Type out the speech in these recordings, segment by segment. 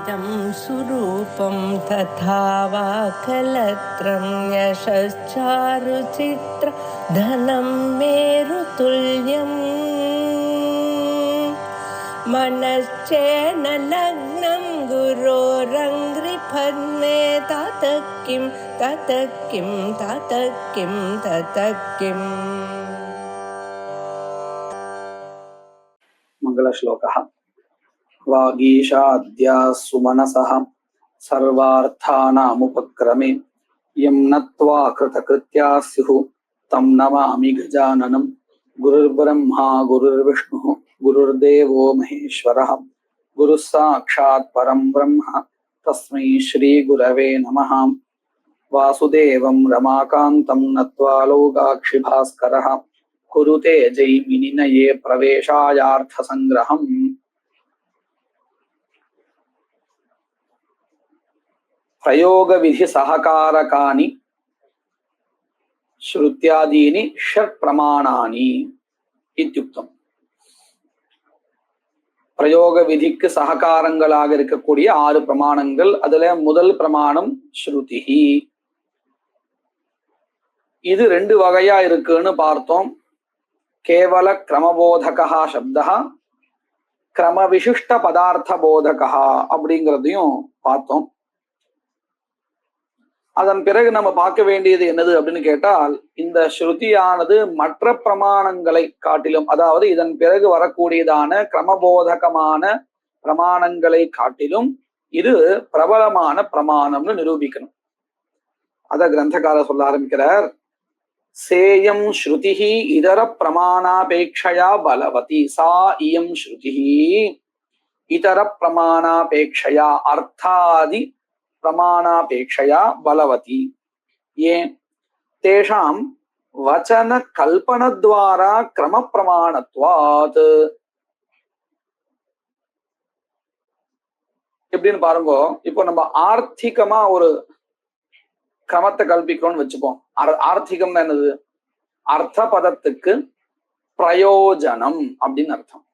इदं सुरूपं तथा वा कलत्रं यशश्चारुचित्र धनं मेरुतुल्यम् मनश्चेन लग्नं गुरोरङ्घ्रिपद्मे ततः किं ततः किं ततः किं ततः किम्। मङ्गलश्लोकः। वागीशाद्या सुमनसः सर्वार्थानामुपक्रमे यं नत्वा कृतकृत्या स्युः तं नमामि गजाननं। गुरुर्ब्रह्मा गुरुर्विष्णुः गुरुर्देवो महेश्वरः गुरुः साक्षात् परं ब्रह्म तस्मै श्रीगुरवे नमः। वासुदेवं रमाकान्तं नत्वा लोकाक्षिभास्करः कुरुते जैमिनिनये प्रवेशायार्थसङ्ग्रहम्। प्रयोगविधि सहकारकानि श्रुत्यादीनि षट् प्रमाणानि इत्युक्तम्. பிரயோக விதிக்கு சககாரங்களாக இருக்கக்கூடிய 6 பிரமாணங்கள். அதுல முதல் பிரமாணம் ஸ்ருதிஹி. இது 2 வகையா இருக்குன்னு பார்த்தோம். கேவல கிரமபோதகா சப்தா, கிரம விசிஷ்ட பதார்த்த போதகா அப்படிங்கிறதையும் பார்த்தோம். அதன் பிறகு நம்ம பார்க்க வேண்டியது என்னது அப்படின்னு கேட்டால், இந்த ஸ்ருதியானது மற்ற பிரமாணங்களை காட்டிலும், அதாவது இதன் பிறகு வரக்கூடியதான கிரமபோதகமான பிரமாணங்களை காட்டிலும் இது பிரபலமான பிரமாணம்னு நிரூபிக்கணும். அத கிரந்தகாரர் சொல்ல ஆரம்பிக்கிறார். சேயம் ஸ்ருதிஹி இதர பிரமாணாபேக்ஷயா பலவதி. சா இயம் ஸ்ருதிஹி இதர பிரமாணாபேக்ஷயா அர்த்தாதி பிரமாணாபேக்ஷயா பலவதி. ஏன்? தேஷாம் வச்சன கல்பனத்வாரா கிரம பிரமாணத்வாத். எப்படின்னு பாருங்க. இப்போ நம்ம ஆர்த்திகமா ஒரு கிரமத்தை கல்பிக்கிறோம்னு வச்சுப்போம். ஆர்த்திகம் என்னது? அர்த்த பதத்துக்கு பிரயோஜனம் அப்படின்னு அர்த்தம்.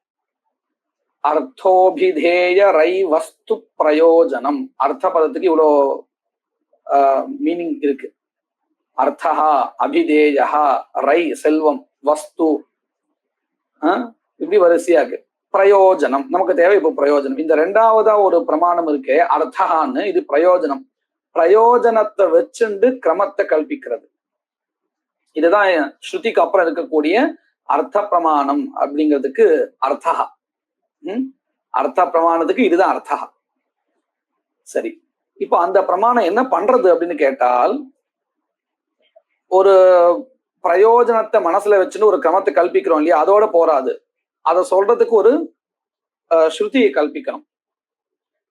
அர்த்தோபிதேய ரை வஸ்து பிரயோஜனம். அர்த்த பதத்துக்கு இவ்வளோ மீனிங் இருக்கு. அர்த்தா, அபிதேயா, ரை செல்வம், வஸ்து, இப்படி வரிசையாக்கு. பிரயோஜனம் நமக்கு தேவை. இப்போ பிரயோஜனம் இந்த 2வதா ஒரு பிரமாணம் இருக்கு, அர்த்தான்னு. இது பிரயோஜனம். பிரயோஜனத்தை வச்சுண்டு கிரமத்தை கல்பிக்கிறது. இதுதான் ஸ்ருதிக்கு அப்புறம் இருக்கக்கூடிய அர்த்த பிரமாணம் அப்படிங்கிறதுக்கு அர்த்தா. அர்த்த பிரமாணத்துக்கு இதுதான் அர்த்தா. சரி, இப்போ அந்த பிரமாணம் என்ன பண்றது அப்படின்னு கேட்டால், ஒரு பிரயோஜனத்தை மனசுல வச்சுன்னு ஒரு கிரமத்தை கல்பிக்கிறோம் இல்லையா, அதோட போராது. அதை சொல்றதுக்கு ஒரு ஸ்ருதியை கல்பிக்கணும்.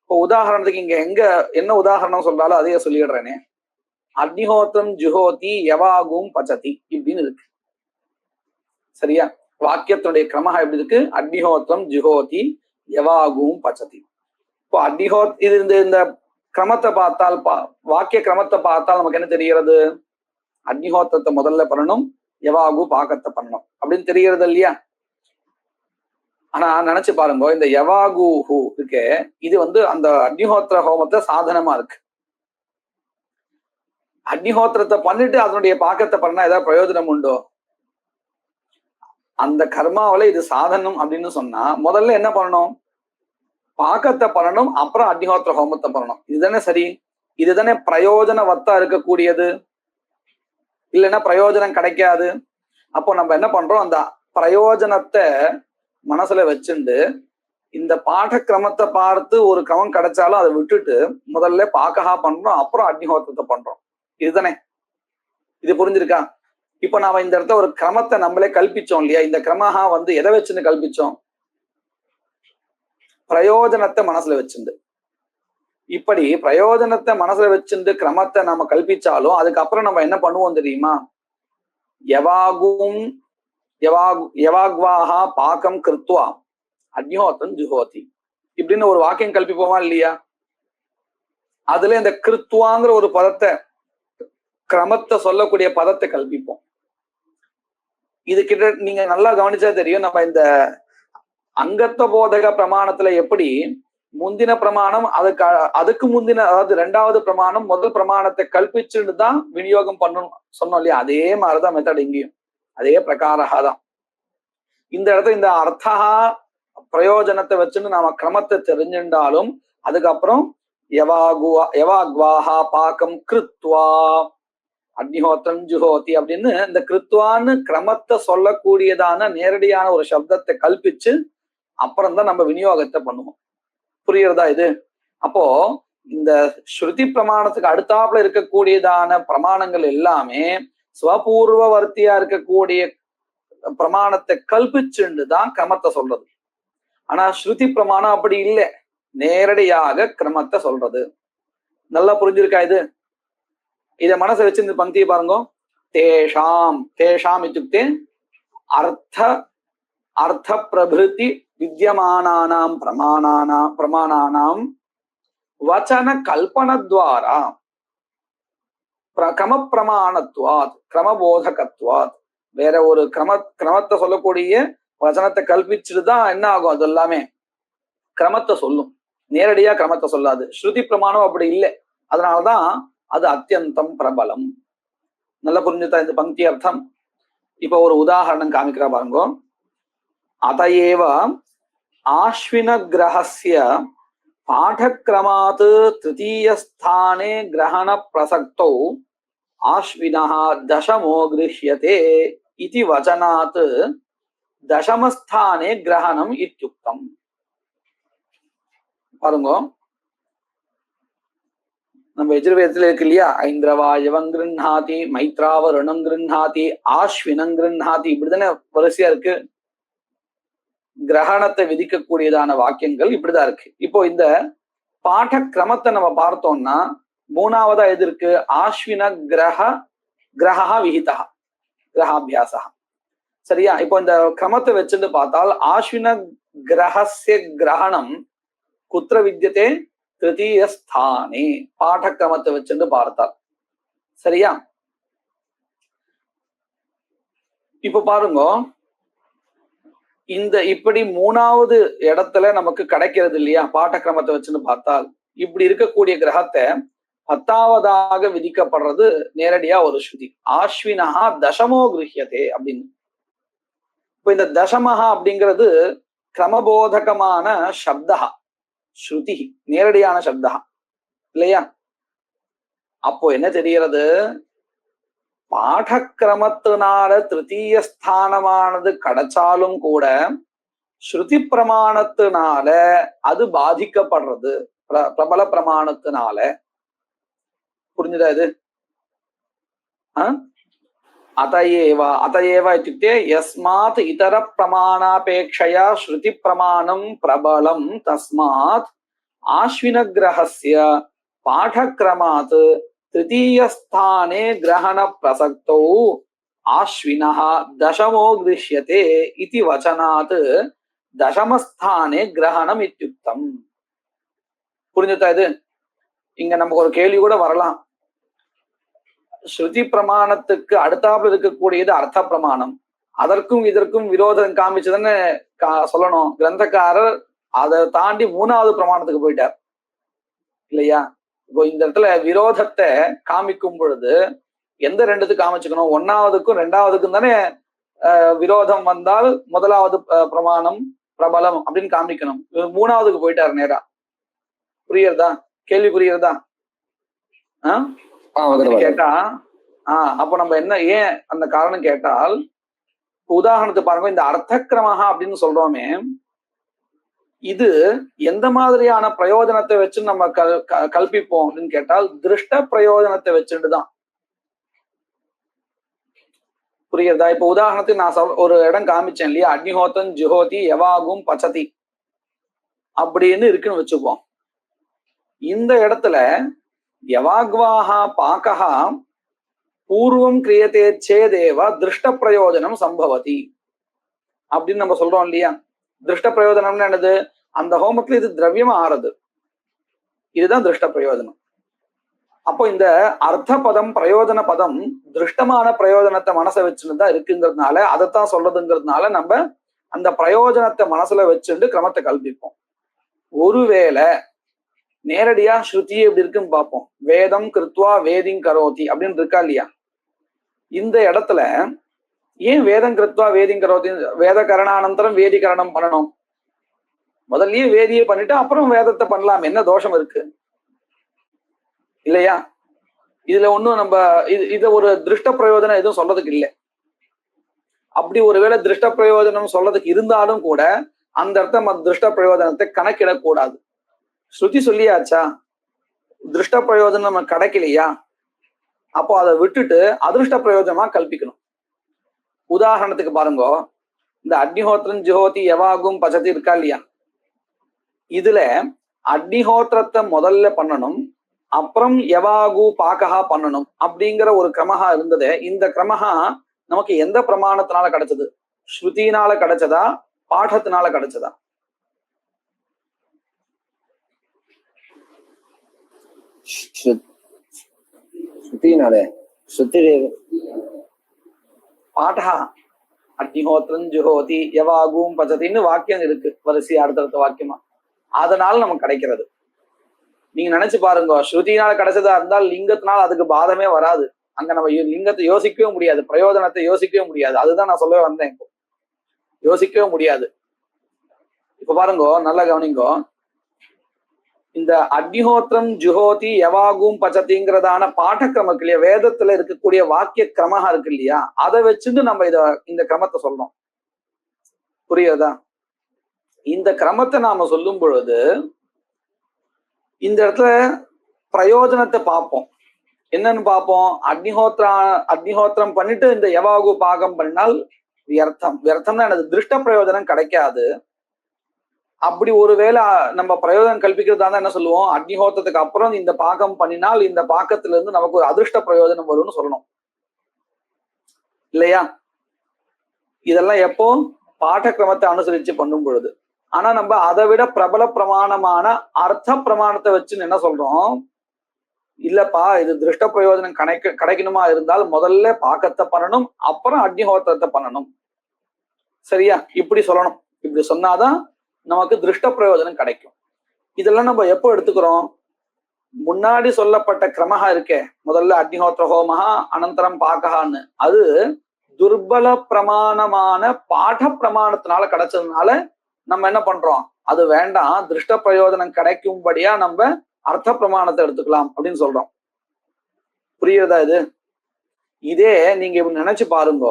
இப்போ உதாரணத்துக்கு இங்க எங்க என்ன உதாரணம் சொல்றாலும் அதையே சொல்லிடுறேனே. அக்னிஹோத்திரம் ஜுஹோதி யவாகும் பச்சதி இப்படின்னு இருக்கு. சரியா? வாக்கியத்தினுடைய கிரமம் எப்படி இருக்கு? அக்னிஹோத்திரம் ஜுஹோதி யவாகும் பச்சதி. இப்போ இது இந்த கிரமத்தை பார்த்தால், வாக்கிய கிரமத்தை பார்த்தால் நமக்கு என்ன தெரிகிறது? அக்னிஹோத்திரத்தை முதல்ல பண்ணணும், யவாகு பாக்கத்தை பண்ணணும் அப்படின்னு தெரிகிறது இல்லையா? ஆனா நினைச்சு பாருங்க, இந்த யவாகு இருக்கு, இது அந்த அக்னிஹோத்திர ஹோமத்தை சாதனமா இருக்கு. அக்னிஹோத்திரத்தை பண்ணிட்டு அதனுடைய பாக்கத்தை பண்ணா ஏதாவது பிரயோஜனம் உண்டோ? அந்த கர்மாவில இது சாதனம் அப்படின்னு சொன்னா முதல்ல என்ன பண்ணணும்? பாக்கத்தை பண்ணணும், அப்புறம் அக்னிஹோத்திர ஹோமத்தை பண்ணணும். இதுதானே சரி? இதுதானே பிரயோஜனவத்தா இருக்கக்கூடியது. இல்லைன்னா பிரயோஜனம் கிடைக்காது. அப்போ நம்ம என்ன பண்றோம்? அந்த பிரயோஜனத்தை மனசுல வச்சுண்டு இந்த பாட கிரமத்தை பார்த்து ஒரு கிரமம் கிடைச்சாலும் அதை விட்டுட்டு முதல்ல பாக்கஹா பண்றோம், அப்புறம் அக்னிஹோத்திரத்தை பண்றோம். இதுதானே? இது புரிஞ்சிருக்கா? இப்ப நாம இந்த இடத்துல ஒரு கிரமத்தை நம்மளே கல்பிச்சோம் இல்லையா? இந்த கிரமஹா எதை வச்சுன்னு கல்பிச்சோம்? பிரயோஜனத்தை மனசுல வச்சுண்டு. இப்படி பிரயோஜனத்தை மனசுல வச்சுண்டு கிரமத்தை நாம கல்பிச்சாலும் அதுக்கப்புறம் நம்ம என்ன பண்ணுவோம் தெரியுமா? யவாக்வாஹா பாக்கம் கிருத்வா அக்னிஹோத்திரம் ஜுஹோதி இப்படின்னு ஒரு வாக்கியம் கல்பிப்போமா இல்லையா? அதுல இந்த கிருத்வாங்கிற ஒரு பதத்தை, கிரமத்தை சொல்லக்கூடிய பதத்தை கல்பிப்போம். இது கிட்ட நீங்க நல்லா கவனிச்சா தெரியும். நம்ம இந்த அங்கத்த போதக பிரமாணத்துல எப்படி முந்தின பிரமாணம் அதுக்கு முந்தின, அதாவது ரெண்டாவது பிரமாணம் முதல் பிரமாணத்தை கல்பிச்சுட்டு தான் விநியோகம் பண்ணணும் சொன்னோம் இல்லையா? அதே மாதிரிதான் மெத்தட் இங்கேயும், அதே பிரகாரா தான். இந்த இடத்துல இந்த அர்த்தா பிரயோஜனத்தை வச்சுன்னு நாம கிரமத்தை தெரிஞ்சுட்டாலும் அதுக்கப்புறம் யவாக்வாஹா பாக்கம் கிருத்வா அக்னிஹோத்திரம் ஜுஹோதி அப்படின்னு இந்த கிருத்வான்னு கிரமத்தை சொல்லக்கூடியதான நேரடியான ஒரு சப்தத்தை கல்பிச்சு அப்புறம் தான் நம்ம விநியோகத்தை பண்ணுவோம். புரியுறதா இது? அப்போ இந்த ஸ்ருதி பிரமாணத்துக்கு அடுத்தாப்புல இருக்கக்கூடியதான பிரமாணங்கள் எல்லாமே ஸ்வபூர்வவர்த்தியா இருக்கக்கூடிய பிரமாணத்தை கல்பிச்சுண்டு தான் கிரமத்தை சொல்றது. ஆனா ஸ்ருதி பிரமாணம் அப்படி இல்லை, நேரடியாக கிரமத்தை சொல்றது. நல்லா புரிஞ்சிருக்கா இது? இத மனசை வச்சு இந்த பங்கியை பாருங்க. தேஷாம் தேஷாம் இத்துக்தே அர்த்த பிரபிருத்தி வித்யமானானாம் பிரமாணானாம் வச்சன கல்பனத்வாரா கிரம பிரமாணத்வாத் கிரமபோதகத்வாத். வேற ஒரு கிரமத்தை சொல்லக்கூடிய வச்சனத்தை கல்பிச்சுட்டுதான் என்ன ஆகும், அது எல்லாமே கிரமத்தை சொல்லும், நேரடியா கிரமத்தை சொல்லாது. ஸ்ருதி பிரமாணம் அப்படி இல்லை, அதனாலதான் அது அத்தியந்தம் பிரபலம். நல்லா புரிஞ்சுதா இந்த பங்கி அர்த்தம்? இப்ப ஒரு உதாரணம் காமிக்கிறா பாருங்க. அதையேவ ஆஸ்வின கிரகஸ்ய பாடக்கிரமாத் திருத்தீயஸ்தானே கிரகண பிரசக்தோ ஆஸ்வினஹ தசமோ கிருஹ்யதே இதி வச்சனாத் தசமஸ்தானே கிரகணம் இத்யுக்தம். பாருங்க, நம்ம எஜுர்வேதத்துல இருக்கு இல்லையா, ஐந்திரவாயவம் கிருண்ணாதி, மைத்ராவருணம் கிருண்ணாதி, ஆஸ்வினம் கிருண்ணாதி, இப்படிதானே வரிசையா இருக்கு. கிரகணத்தை விதிக்கக்கூடியதான வாக்கியங்கள் இப்படிதான் இருக்கு. இப்போ இந்த பாட கிரமத்தை நம்ம பார்த்தோம்னா மூணாவதா எது இருக்கு? ஆஸ்வின கிரகா விஹிதா கிரகாபியாசா. சரியா? இப்போ இந்த கிரமத்தை வச்சுட்டு பார்த்தால் ஆஸ்வின கிரகஸ்ய கிரகணம் குத்திர வித்யதே திருத்தீய ஸ்தானே, பாடக்கிரமத்தை வச்சுட்டு பார்த்தால். சரியா? இப்ப பாருங்க, இந்த இப்படி மூணாவது இடத்துல நமக்கு கிடைக்கிறது இல்லையா பாடக்கிரமத்தை வச்சுன்னு பார்த்தால். இப்படி இருக்கக்கூடிய கிரகத்தை 10வதாக விதிக்கப்படுறது நேரடியா ஒரு ஸ்ருதி. ஆஸ்வினஹா தசமோ கிருஹ்யதே அப்படின்னு. இப்ப இந்த தசமஹா அப்படிங்கிறது கிரமபோதகமான சப்தா, ஸ்ருதி, நேரடியான சப்தா இல்லையா? அப்போ என்ன தெரிகிறது? பாடக்கிரமத்தினால திருத்தீய ஸ்தானமானது கிடைச்சாலும் கூட ஸ்ருதி பிரமாணத்தினால அது பாதிக்கப்படுறது, பிரபல பிரமாணத்தினால. புரிஞ்சுதா இது? அதையேவ இत्युक्ते யஸ்மாத் இதர பிரமாணாபேக்ஷயா ஸ்ருதி பிரமாணம் பிரபலம் தஸ்மாத் ஆஸ்வின கிரகஸ்ய பாடக்கிரமாத் திருத்தீயஸ்தானே கிரகண பிரசக்தோ ஆஸ்வினஹ தசமோ கிருஷ்யதே இதி வச்சனாத் தசமஸ்தானே கிரகணம் இத்யுக்தம். புரிஞ்சுதா இது? இங்க நமக்கு ஒரு கேள்வி கூட வரலாம். ஸ்ருதி பிரமாணத்துக்கு அடுத்தாப்புல இருக்கக்கூடியது அர்த்த பிரமாணம், அதற்கும் இதற்கும் விரோதம் காமிச்சதுன்னு சொல்லணும். கிரந்தக்காரர் அதை தாண்டி மூணாவது பிரமாணத்துக்கு போயிட்டார் இல்லையா? இப்போ இந்த இடத்துல விரோதத்தை காமிக்கும் பொழுது எந்த ரெண்டுத்துக்கு காமிச்சுக்கணும்? ஒன்னாவதுக்கும் ரெண்டாவதுக்கும் தானே விரோதம் வந்தால் முதலாவது பிரமாணம் பிரபலம் அப்படின்னு காமிக்கணும். மூணாவதுக்கு போயிட்டாரு நேரா. புரியுறதா? கேள்வி புரியுறதா? கேட்டா அப்ப நம்ம என்ன, ஏன் அந்த காரணம் கேட்டால், உதாரணத்துக்கு பாருங்க, இந்த அர்த்தக்கிரமஹா அப்படின்னு சொல்றோமே, இது எந்த மாதிரியான பிரயோஜனத்தை வச்சு நம்ம கல்பிப்போம் அப்படின்னு கேட்டால் திருஷ்ட பிரயோஜனத்தை வச்சுட்டுதான். புரியுறதா? இப்ப உதாரணத்துக்கு நான் ஒரு இடம் காமிச்சேன் இல்லையா, அக்னிஹோத்தம் ஜுஹோதி யவாகும் பச்சதி அப்படின்னு இருக்குன்னு வச்சுப்போம். இந்த இடத்துல யவாக்வாஹா பாகஹா பூர்வம் கிரியதே சேதேவ திருஷ்ட பிரயோஜனம் சம்பவதி அப்படின்னு நம்ம சொல்றோம் இல்லையா. திருஷ்ட பிரயோஜனம்னு என்னது? அந்த ஹோமத்துல இது திரவியமா ஆறுது, இதுதான் திருஷ்ட பிரயோஜனம். அப்போ இந்த அர்த்த பதம் பிரயோஜன பதம் திருஷ்டமான பிரயோஜனத்தை மனசை வச்சுதான் இருக்குங்கிறதுனால, அதைத்தான் சொல்றதுங்கிறதுனால நம்ம அந்த பிரயோஜனத்தை மனசுல வச்சுட்டு கிரமத்தை கல்பிப்போம். ஒருவேளை நேரடியா ஸ்ருதி எப்படி இருக்குன்னு பார்ப்போம். வேதம் கிருத்வா வேதிங் கரோதி அப்படின்னு இருக்கா இல்லையா? இந்த இடத்துல ஏன் வேதம் கிருத்வா வேதிங் கரோதி, வேத கரணானந்தரம் வேதி கரணம் பண்ணணும்? முதல்லயே வேதியை பண்ணிட்டு அப்புறம் வேதத்தை பண்ணலாம், என்ன தோஷம் இருக்கு இல்லையா? இதுல ஒண்ணும் நம்ம இத ஒரு திருஷ்ட பிரயோஜனம் எதுவும் சொல்றதுக்கு இல்லை. அப்படி ஒருவேளை திருஷ்ட பிரயோஜனம் சொல்றதுக்கு இருந்தாலும் கூட அந்த இடத்த திருஷ்ட பிரயோஜனத்தை கணக்கிடக்கூடாது. ஸ்ருதி சொல்லியாச்சா, திருஷ்ட பிரயோஜனம் நம்ம கிடைக்கலையா, அப்போ அதை விட்டுட்டு அதிருஷ்ட பிரயோஜனமா கல்பிக்கணும். உதாரணத்துக்கு பாருங்க, இந்த அக்னிஹோத்திரம் ஜோதி எவாகும் பச்சதி இருக்கா இல்லையா? இதுல அக்னிஹோத்திரத்தை முதல்ல பண்ணணும், அப்புறம் எவாகு பாக்கஹா பண்ணணும் அப்படிங்கிற ஒரு கிரமஹா இருந்தது. இந்த கிரமஹா நமக்கு எந்த பிரமாணத்தினால கிடைச்சது? ஸ்ருதினால கிடைச்சதா, பாடத்தினால கிடைச்சதா? பாடா அக்னிஹோத்திரம் ஜுஹோதி எவாகும் பச்சதின்னு வாக்கியம் இருக்கு வரிசை அடுத்தடுத்த வாக்கியமா, அதனால நமக்கு கிடைக்கிறது. நீங்க நினைச்சு பாருங்க, ஸ்ருதினால கிடைச்சதா இருந்தால் லிங்கத்தினால் அதுக்கு பாதமே வராது. அங்க நம்ம லிங்கத்தை யோசிக்கவே முடியாது, பிரயோஜனத்தை யோசிக்கவே முடியாது. அதுதான் நான் சொல்ல வந்தேன். இப்போ யோசிக்கவே முடியாது. இப்ப பாருங்க, நல்லா கவனிங்கோ, இந்த அக்னிஹோத்திரம் ஜுஹோதி எவாகும் பச்சதிங்கிறதான பாடக்கிரமக்கு இல்லையா, வேதத்துல இருக்கக்கூடிய வாக்கிய கிரமமா இருக்கு இல்லையா, அதை வச்சுட்டு நம்ம இந்த கிரமத்தை சொல்றோம். புரியுதா? இந்த கிரமத்தை நாம சொல்லும் பொழுது இந்த இடத்துல பிரயோஜனத்தை பார்ப்போம். என்னன்னு பார்ப்போம்? அக்னிஹோத்திரம் பண்ணிட்டு இந்த எவாகு பாகம் பண்ணினால் வியர்த்தம்னா எனது திருஷ்ட பிரயோஜனம் கிடைக்காது. அப்படி ஒருவேளை நம்ம பிரயோஜனம் கல்பிக்கிறதா தான் என்ன சொல்லுவோம்? அக்னிஹோத்திரத்துக்கு அப்புறம் இந்த பாகம் பண்ணினால் இந்த பாக்கத்துல இருந்து நமக்கு ஒரு அதிருஷ்ட பிரயோஜனம் வரும்னு சொல்லணும் இல்லையா? இதெல்லாம் எப்போ? பாடக்கிரமத்தை அனுசரிச்சு பண்ணும் பொழுது. ஆனா நம்ம அதை விட பிரபல பிரமாணமான அர்த்த பிரமாணத்தை வச்சு என்ன சொல்றோம்? இல்லப்பா, இது திருஷ்ட பிரயோஜனம் கிடைக்கணுமா இருந்தால் முதல்ல பாக்கத்தை பண்ணணும், அப்புறம் அக்னிஹோத்திரத்தை பண்ணணும். சரியா? இப்படி சொல்லணும். இப்படி சொன்னாதான் நமக்கு திருஷ்ட பிரயோஜனம் கிடைக்கும். இதெல்லாம் நம்ம எப்போ எடுத்துக்கிறோம்? முன்னாடி சொல்லப்பட்ட கிரமஹா இருக்கே, முதல்ல அக்னிஹோத்திர ஹோமஹா அனந்தரம் பாக்கஹான்னு, அது துர்பல பிரமாணமான பாட பிரமாணத்தினால கிடைச்சதுனால நம்ம என்ன பண்றோம்? அது வேண்டாம், திருஷ்ட பிரயோஜனம் கிடைக்கும்படியா நம்ம அர்த்த பிரமாணத்தை எடுத்துக்கலாம் அப்படின்னு சொல்றோம். புரியுறதா இது? இதே நீங்க இப்படி நினைச்சு பாருங்க,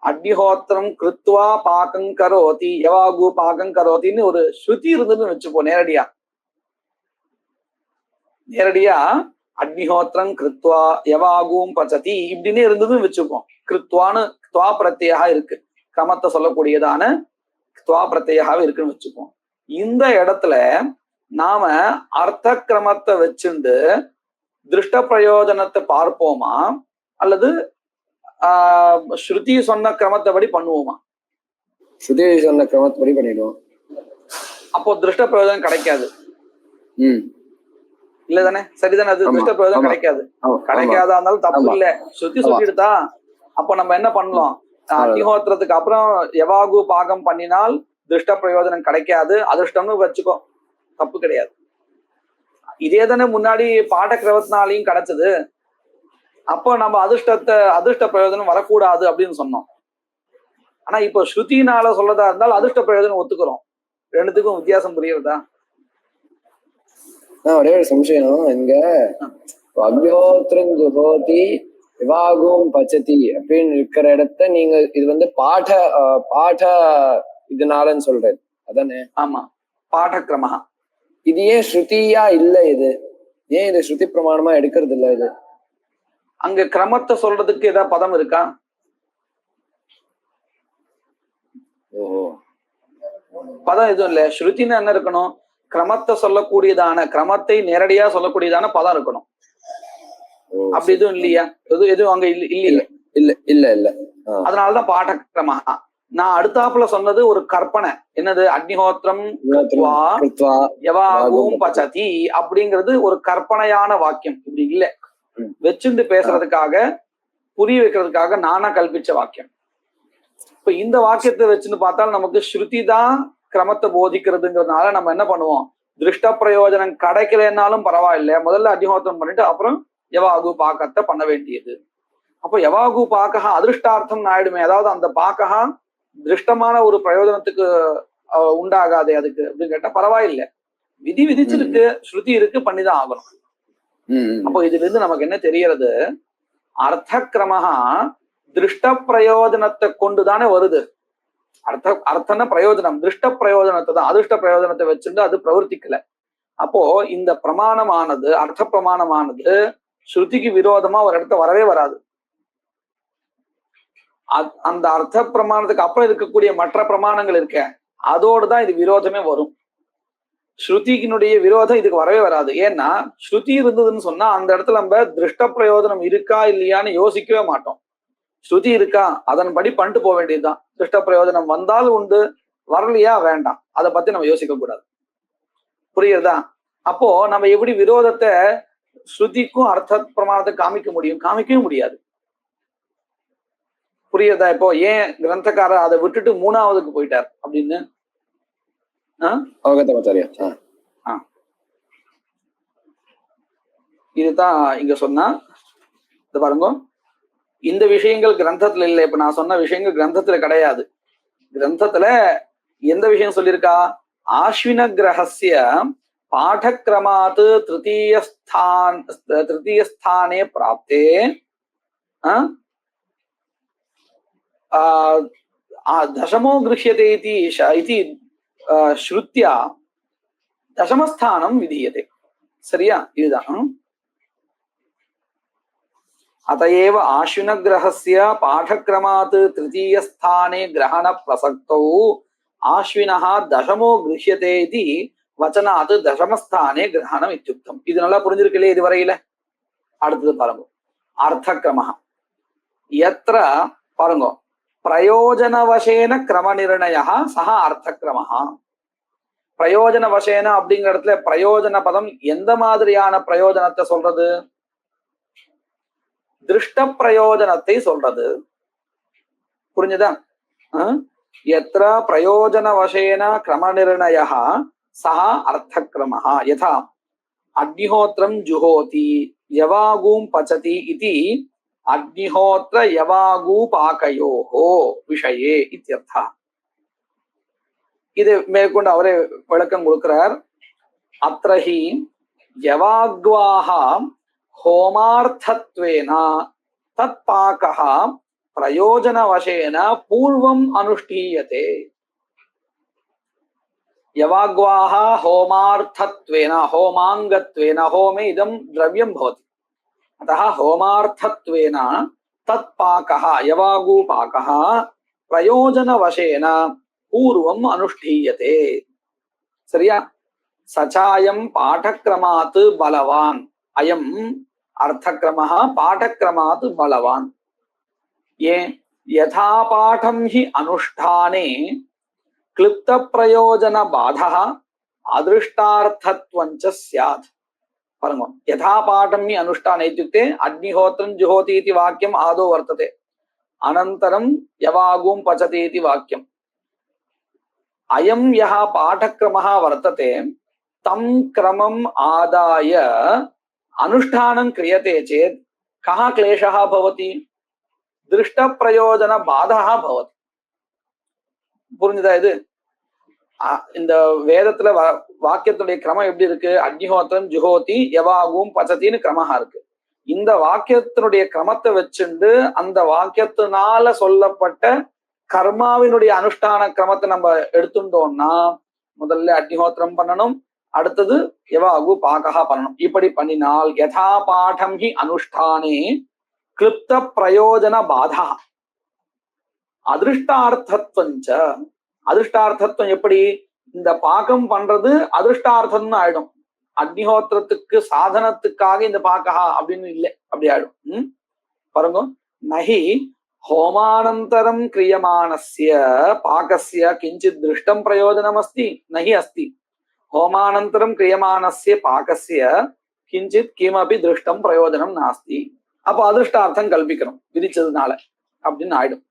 அக்னிஹோத்திரம் கிருத்வா பாகம் கரோதி எவாகு பாகம் கரோத்தின்னு ஒரு ஸ்ருதி இருந்ததுன்னு வச்சுப்போம். நேரடியா அக்னிஹோத்திரம் கிருத்வா எவாகும் பச்சதி இப்படின்னு இருந்ததுன்னு வச்சுப்போம். கிருத்வான்னு துவா பிரத்யா இருக்கு, கிரமத்தை சொல்லக்கூடியதான துவா பிரத்யாவே இருக்குன்னு வச்சுப்போம். இந்த இடத்துல நாம அர்த்த கிரமத்தை வச்சுண்டு திருஷ்ட பிரயோஜனத்தை பார்ப்போமா, அல்லது ஸ்ருதி சொன்ன கிரமத்தை படி பண்ணுவோமா? ஸ்ருதி சொன்ன கிரமத்தை பண்ணிடுவோம். அப்போ திருஷ்ட பிரயோஜனம் கிடைக்காது. இல்லதானே? சரிதானே? அது திருஷ்ட பிரயோஜனம் கிடைக்காது. கிடைக்காதா இருந்தாலும் தப்பு இல்லை, ஸ்ருதி சொல்லிடுதா. அப்போ நம்ம என்ன பண்ணலாம்? அக்னிஹோத்திரத்துக்கு அப்புறம் எவாகு பாகம் பண்ணினால் திருஷ்ட பிரயோஜனம் கிடைக்காது, அதிர்ஷ்டம்னு வச்சுக்கோ, தப்பு கிடையாது. இதே தானே முன்னாடி பாடக்கிரமத்தினாலையும் கிடைச்சது. அப்போ நம்ம அதிர்ஷ்ட பிரயோஜனம் வரக்கூடாது அப்படின்னு சொன்னோம். ஆனா இப்போ ஸ்ருதினால சொல்லதா இருந்தால் அதிர்ஷ்ட பிரயோஜனம் ஒத்துக்கிறோம். ரெண்டுத்துக்கும் வித்தியாசம் புரியுறதா? ஒரே ஒரு சம்சயம் இங்க, அக்னிஹோத்திரம் ஜுஹோதி எவாகும் பச்சதி அப்படின்னு இருக்கிற இடத்த நீங்க இது வந்து பாட இதனாலன்னு சொல்றது அதானே? ஆமா, பாடக்கிரமஹா. இது ஏன் ஸ்ருதியா இல்ல? ஏன் இது ஸ்ருதி பிரமாணமா எடுக்கிறது இல்ல? இது அங்க கிரமத்தை சொல்றதுக்கு ஏதாவது பதம் இருக்கா? பதம் எதுவும் இல்ல. ஸ்ருதின்னு என்ன இருக்கணும்? கிரமத்தை சொல்லக்கூடியதான, கிரமத்தை நேரடியா சொல்லக்கூடியதான பதம் இருக்கணும். அப்படி எதுவும் இல்லையா? எதுவும் அங்க இல்ல. இல்ல இல்ல. அதனாலதான் பாடக்கிரமஹா. நான் அடுத்தாப்புல சொன்னது ஒரு கற்பனை. என்னது? அக்னிஹோத்திரம் எவாகும் பச்சதி அப்படிங்கிறது ஒரு கற்பனையான வாக்கியம். இப்படி இல்ல, வச்சுட்டு பேசுறதுக்காக புரிய வைக்கிறதுக்காக நானா கல்பிச்ச வாக்கியம். இப்ப இந்த வாக்கியத்தை வச்சுன்னு பார்த்தால் நமக்கு ஸ்ருதி தான் கிரமத்தை போதிக்கிறதுங்கிறதுனால நம்ம என்ன பண்ணுவோம், திருஷ்ட பிரயோஜனம் கிடைக்கலன்னாலும் பரவாயில்ல, முதல்ல அக்னிஹோத்திரம் பண்ணிட்டு அப்புறம் யவாகு பாக்கத்தை பண்ண வேண்டியது. அப்போ யவாகு பாக்கா அதிருஷ்டார்த்தம் ஆயிடுமே, அதாவது அந்த பாக்கா திருஷ்டமான ஒரு பிரயோஜனத்துக்கு உண்டாகாதே அதுக்கு அப்படின்னு கேட்டா பரவாயில்லை, விதி விதிச்சிருக்கு, ஸ்ருதி இருக்கு, பண்ணிதான் ஆகணும். அப்போ இதுல இருந்து நமக்கு என்ன தெரியறது, அர்த்த கிரமஹா திருஷ்ட பிரயோஜனத்தை கொண்டுதானே வருது. அர்த்தன பிரயோஜனம், திருஷ்ட பிரயோஜனத்தை தான், அதிர்ஷ்ட பிரயோஜனத்தை வச்சுட்டு அது பிரவர்த்திக்கல. அப்போ இந்த பிரமாணமானது, அர்த்த பிரமாணமானது ஸ்ருதிக்கு விரோதமா ஒரு இடத்த வரவே வராது. அந்த அர்த்த பிரமாணத்துக்கு அப்புறம் இருக்கக்கூடிய மற்ற பிரமாணங்கள் இருக்க, அதோடுதான் இது விரோதமே வரும். ஸ்ருதிக்கினுடைய விரோதம் இதுக்கு வரவே வராது. ஏன்னா ஸ்ருதி இருந்ததுன்னு சொன்னா அந்த இடத்துல நம்ம திருஷ்ட பிரயோஜனம் இருக்கா இல்லையான்னு யோசிக்கவே மாட்டோம். ஸ்ருதி இருக்கா, அதன்படி பண்ணிட்டு போக வேண்டியதுதான். திருஷ்ட பிரயோஜனம் வந்தாலும் உண்டு, வரலையா வேண்டாம், அதை பத்தி நம்ம யோசிக்க கூடாது. புரியுறதா? அப்போ நம்ம எப்படி விரோதத்தை ஸ்ருதிக்கும் அர்த்த பிரமாணத்தை காமிக்க முடியும்? காமிக்கவே முடியாது. புரியுறதா? இப்போ ஏன் கிரந்தக்காரர் அதை விட்டுட்டு மூணாவதுக்கு போயிட்டார் அப்படின்னு இதுதான் இங்க சொன்னா. இது பாருங்க, இந்த விஷயங்கள் கிரந்தத்துல இல்லை. இப்ப நான் சொன்ன விஷயங்கள் கிரந்தத்துல கிடையாது. கிரந்தத்துல எந்த விஷயம் சொல்லியிருக்கா, ஆஸ்வின கிரகஸ்ய பாடக்கிரமாத் திருத்தீயஸ்தானே பிராப்தே தசமோ கிருஹ்யதே இதி ஸ்ருத்யா தசமஸ்தானம் விதீயதே. சரியா? இதுதான். அதையேவ ஆஸ்வின கிரகஸ்ய பாடக்கிரமாத் திருத்தீயஸ்தானே கிரகண பிரசக்தௌ ஆஸ்வினஹ தசமோ கிருஹ்யதே இதி வச்சனாத் தசமஸ்தானே கிரகணம் இத்யுக்தம். இது நல்லா புரிஞ்சிருக்கலையே இதுவரையில? அடுத்தது பாருங்க, அர்த்தக்கிரம எத்திர பாருங்க, பிரயோஜனவசேன கிரம நிர்ணய சஹ அர்த்தக்கிரம. பிரயோஜனவசேன அப்படிங்கிற இடத்துல பிரயோஜன பதம் எந்த மாதிரியான பிரயோஜனத்தை சொல்றது? திருஷ்ட பிரயோஜனத்தை சொல்றது. புரிஞ்சுதா? எத்திர பிரயோஜனவசேன கிரம நிர்ணய சஹ அர்த்தக்கிரம. யதா அக்னிஹோத்திரம் ஜுஹோதி யவாகூம் பச்சதி இதி அக்னிஹோத்திர யவாகு பாகயோஹோ விஷயே இத்யர்த்தா. இது மேற்கொண்டு அவரே விளக்கம் கொடுக்கிறார். அத்ரஹி யவாக்வாஹ ஹோமார்த்தத்வேன தத் பாகஹ பிரயோஜனவசேன பூர்வம் அனுஷ்டீயதே. யவாக்வாஹ ஹோமார்த்தத்வேன ஹோமாங்கத்வேன, ஹோமே இதம் द्रव्यं भवति, अतः होमार्थत्वेन तत् पाकः यवागु पाकः प्रयोजनवशेन पूर्वम् अनुष्ठीयते. சரியா? सचायं पाठक्रमात् बलवान्, अयम् अर्थक्रमः पाठक्रमात् बलवान्. ये यथा पाठं हि अनुष्ठाने क्लिप्त प्रयोजन बाधः अदृष्टार्थत्वञ्च स्यात्. परम यथा पाठं हि अनुष्ठाने इत्युक्ते अग्निहोत्रं जुहोति इति वाक्यम् आदौ वर्तते, अनन्तरं यवागुं पचति इति वाक्यम्. अयं यः पाठक्रमः वर्तते तं क्रमम् आदाय अनुष्ठानं क्रियते चेत् कः क्लेशः भवति? दृष्टप्रयोजन बाधः भवति. புரிஞ்சுதா? இது இந்த வேதத்துல வாக்கியத்துடைய கிரமம் எப்படி இருக்கு? அக்னிஹோத்திரம் ஜுஹோதி யவாகும் பச்சத்தின்னு கிரமமா இருக்கு. இந்த வாக்கியத்தினுடைய கிரமத்தை வச்சுண்டு அந்த வாக்கியத்தினால சொல்லப்பட்ட கர்மாவினுடைய அனுஷ்டான கிரமத்தை நம்ம எடுத்துட்டோம்னா, முதல்ல அக்னிஹோத்திரம் பண்ணணும், அடுத்தது யவாகு பாகஹா பண்ணணும். இப்படி பண்ணினால் யதா பாடம் ஹி அனுஷ்டானே கிளிப்த பிரயோஜன பாதா அதிருஷ்டார்த்தத்வஞ்ச. அதிருஷ்டார்த்தத்துவம் எப்படி? இந்த பாகம் பண்றது அதிருஷ்டார்த்தம்னு ஆயிடும். அக்னிஹோத்திரத்துக்கு சாதனத்துக்காக இந்த பாகஹா அப்படின்னு இல்லை, அப்படி ஆயிடும். பாருங்க, நஹி ஹோமானந்தரம் கிரியமானஸ்ய பாகஸ்ய கிஞ்சித் திருஷ்டம் பிரயோஜனம் அஸ்தி நஹி அஸ்தி. ஹோமானந்தரம் கிரியமானஸ்ய பாகஸ்ய கிஞ்சித் கிமபி திருஷ்டம் பிரயோஜனம் நாஸ்தி. அப்போ அதிருஷ்டார்த்தம் கல்பிக்கணும் விதிச்சதுனால அப்படின்னு ஆயிடும்.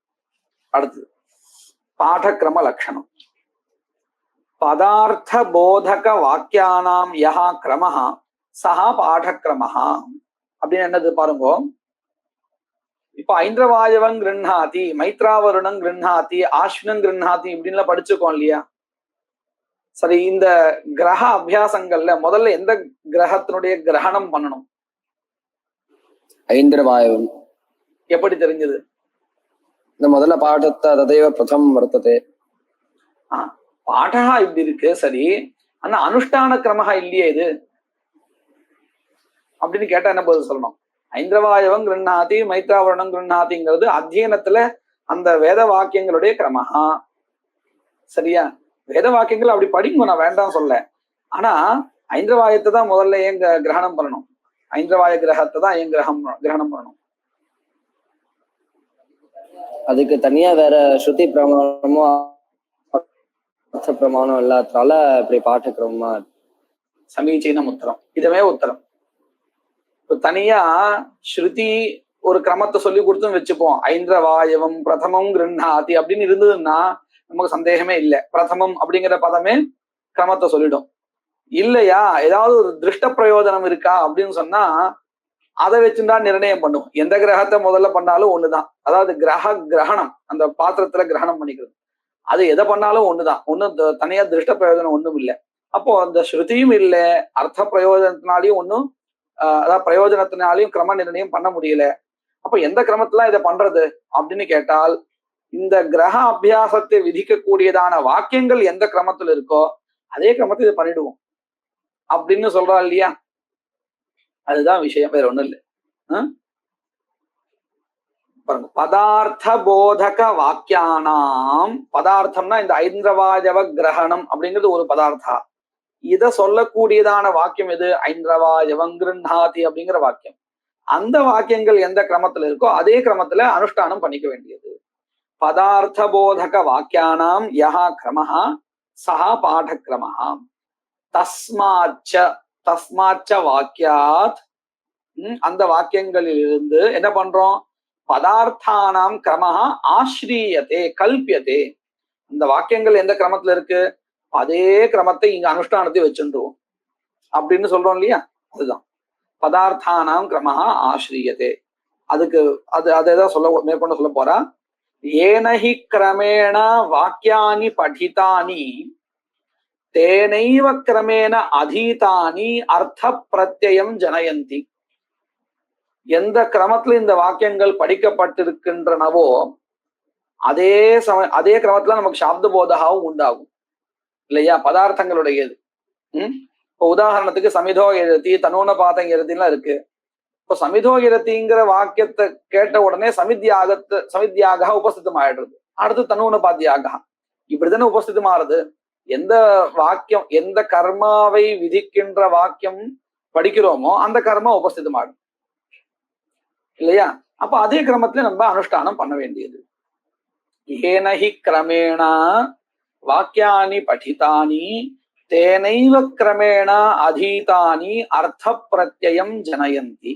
அடுத்தது பாடக்கிரம லட்சணம். பதார்த்த போதக வாக்கியானாம் யஹா கிரமஹா சஹா பாடக்கிரமஹா அப்படின்னு என்னது பாருங்க. இப்ப ஐந்திரவாயவன் கிருண்ணாதி, மைத்ராவருணம் கிருண்ணாதி, ஆஷ்வினம் கிருண்ணாதி இப்படின்லாம் படிச்சுக்கோம் இல்லையா? சரி, இந்த கிரக அபியாசங்கள்ல முதல்ல எந்த கிரகத்தினுடைய கிரகணம் பண்ணணும்? ஐந்திரவாயவன். எப்படி தெரிஞ்சது? இந்த முதல்ல பாடத்தை ததைவ பிரதமம் வர்த்ததே. பாடகா இப்படி இருக்கு சரி, ஆனா அனுஷ்டான கிரமஹா இல்லையே இது அப்படின்னு கேட்டா என்ன பதில் சொல்லணும்? ஐந்திரவாயவன் கிருண்ணாதி, மைத்ராவரணம் கிருண்ணாதிங்கிறது அத்தியனத்துல அந்த வேத வாக்கியங்களுடைய கிரமஹா. சரியா? வேத வாக்கியங்கள் அப்படி படிங்க, நான் வேண்டாம் சொல்ல. ஆனா ஐந்திரவாயத்தை தான் முதல்ல ஏன் கிரகணம் பண்ணணும்? ஐந்திரவாய கிரகத்தை தான் ஏன் கிரகணம் பண்ணணும்? அதுக்கு தனியா வேற ஸ்ருதி பிரமாணமும் அர்த்த பிரமாணம் இல்லாததால இப்படி பாடக்கிரமமா. சமீச்சீனம் உத்தரம், இதுவே உத்தரம். தனியா ஸ்ருதி ஒரு கிரமத்தை சொல்லி கொடுத்தும் வச்சுப்போம். ஐந்திரவாயவம் பிரதமம் கிருண்ணாதி அப்படின்னு இருந்ததுன்னா நமக்கு சந்தேகமே இல்லை. பிரதமம் அப்படிங்கிற பதமே கிரமத்தை சொல்லிடும். இல்லையா, ஏதாவது ஒரு திருஷ்ட பிரயோஜனம் இருக்கா அப்படின்னு சொன்னா அதை வச்சுட்டா நிர்ணயம் பண்ணும். எந்த கிரகத்தை முதல்ல பண்ணாலும் ஒண்ணுதான். அதாவது கிரகணம், அந்த பாத்திரத்துல கிரகணம் பண்ணிக்கிறது, அது எதை பண்ணாலும் ஒண்ணுதான். ஒன்னும் தனியா திருஷ்ட பிரயோஜனம் ஒண்ணும் இல்லை. அப்போ அந்த ஸ்ருதியும் இல்லை, அர்த்த பிரயோஜனத்தினாலையும் ஒன்னும் அதாவது பிரயோஜனத்தினாலையும் கிரம நிர்ணயம் பண்ண முடியல. அப்ப எந்த கிரமத்துல இதை பண்றது அப்படின்னு கேட்டால், இந்த கிரக அபியாசத்தை விதிக்கக்கூடியதான வாக்கியங்கள் எந்த கிரமத்துல இருக்கோ அதே கிரமத்தை இதை பண்ணிடுவோம் அப்படின்னு சொல்றா இல்லையா? அதுதான் விஷயம், வேற ஒண்ணும் இல்லை. பதார்த்த போதக வாக்கியானாம், பதார்த்தம்னா இந்த ஐந்திரவாயவ கிரகணம் அப்படிங்கிறது ஒரு பதார்த்தா. இத சொல்லக்கூடியதான வாக்கியம் எது? ஐந்திரவாயவம் கிருண்ணாதி அப்படிங்கிற வாக்கியம். அந்த வாக்கியங்கள் எந்த கிரமத்துல இருக்கோ அதே கிரமத்துல அனுஷ்டானம் பண்ணிக்க வேண்டியது. பதார்த்த போதக வாக்கியானாம் யஹா கிரமஹா சஹா பாடக்கிரமஹா. தஸ்மாச்ச வாக்கியாத், அந்த வாக்கியங்களில் இருந்து என்ன பண்றோம்? பதார்த்தானாம் கிரமஹா ஆஸ்ரீயதே கல்பியதே. அந்த வாக்கியங்கள் எந்த கிரமத்துல இருக்கு அதே கிரமத்தை இங்க அனுஷ்டானத்தை வச்சுருவோம் அப்படின்னு சொல்றோம் இல்லையா? அதுதான் பதார்த்தானாம் கிரமஹா ஆஸ்ரீயதே. அதுக்கு அதைதான் மேற்கொண்டு சொல்ல போறா. ஏனஹி கிரமேண வாக்கியானி படிதானி தேனைவ கிரமேண அதீதானி அர்த்த பிரத்யம் ஜனயந்தி. எந்த கிரமத்துல இந்த வாக்கியங்கள் படிக்கப்பட்டிருக்கின்றனவோ அதே கிரமத்துல நமக்கு சாப்த போதகாவும் உண்டாகும் இல்லையா? பதார்த்தங்களுடையது. இப்போ உதாரணத்துக்கு சமிதோ எழுதி, தனூன பாதம் எழுதிலாம் இருக்கு. இப்போ சமிதோ எழுதிங்கிற வாக்கியத்தை கேட்ட உடனே சமித்யாக உபஸ்திதம் ஆயிடுறது. அடுத்து தனூன பாத்தியாக, இப்படித்தானே உபஸ்திதம் ஆறுது. எந்த வாக்கியம், எந்த கர்மாவை விதிக்கின்ற வாக்கியம் படிக்கிறோமோ அந்த கர்மா உபஸ்திதம் ஆகும் இல்லையா? அப்ப அதே கிரமத்துல நம்ம அனுஷ்டானம் பண்ண வேண்டியது. ஏனஹி கிரமேண வாக்கியானி படிதானி தேனைவ கிரமேண அதீதானி அர்த்த பிரத்யம் ஜனயந்தி.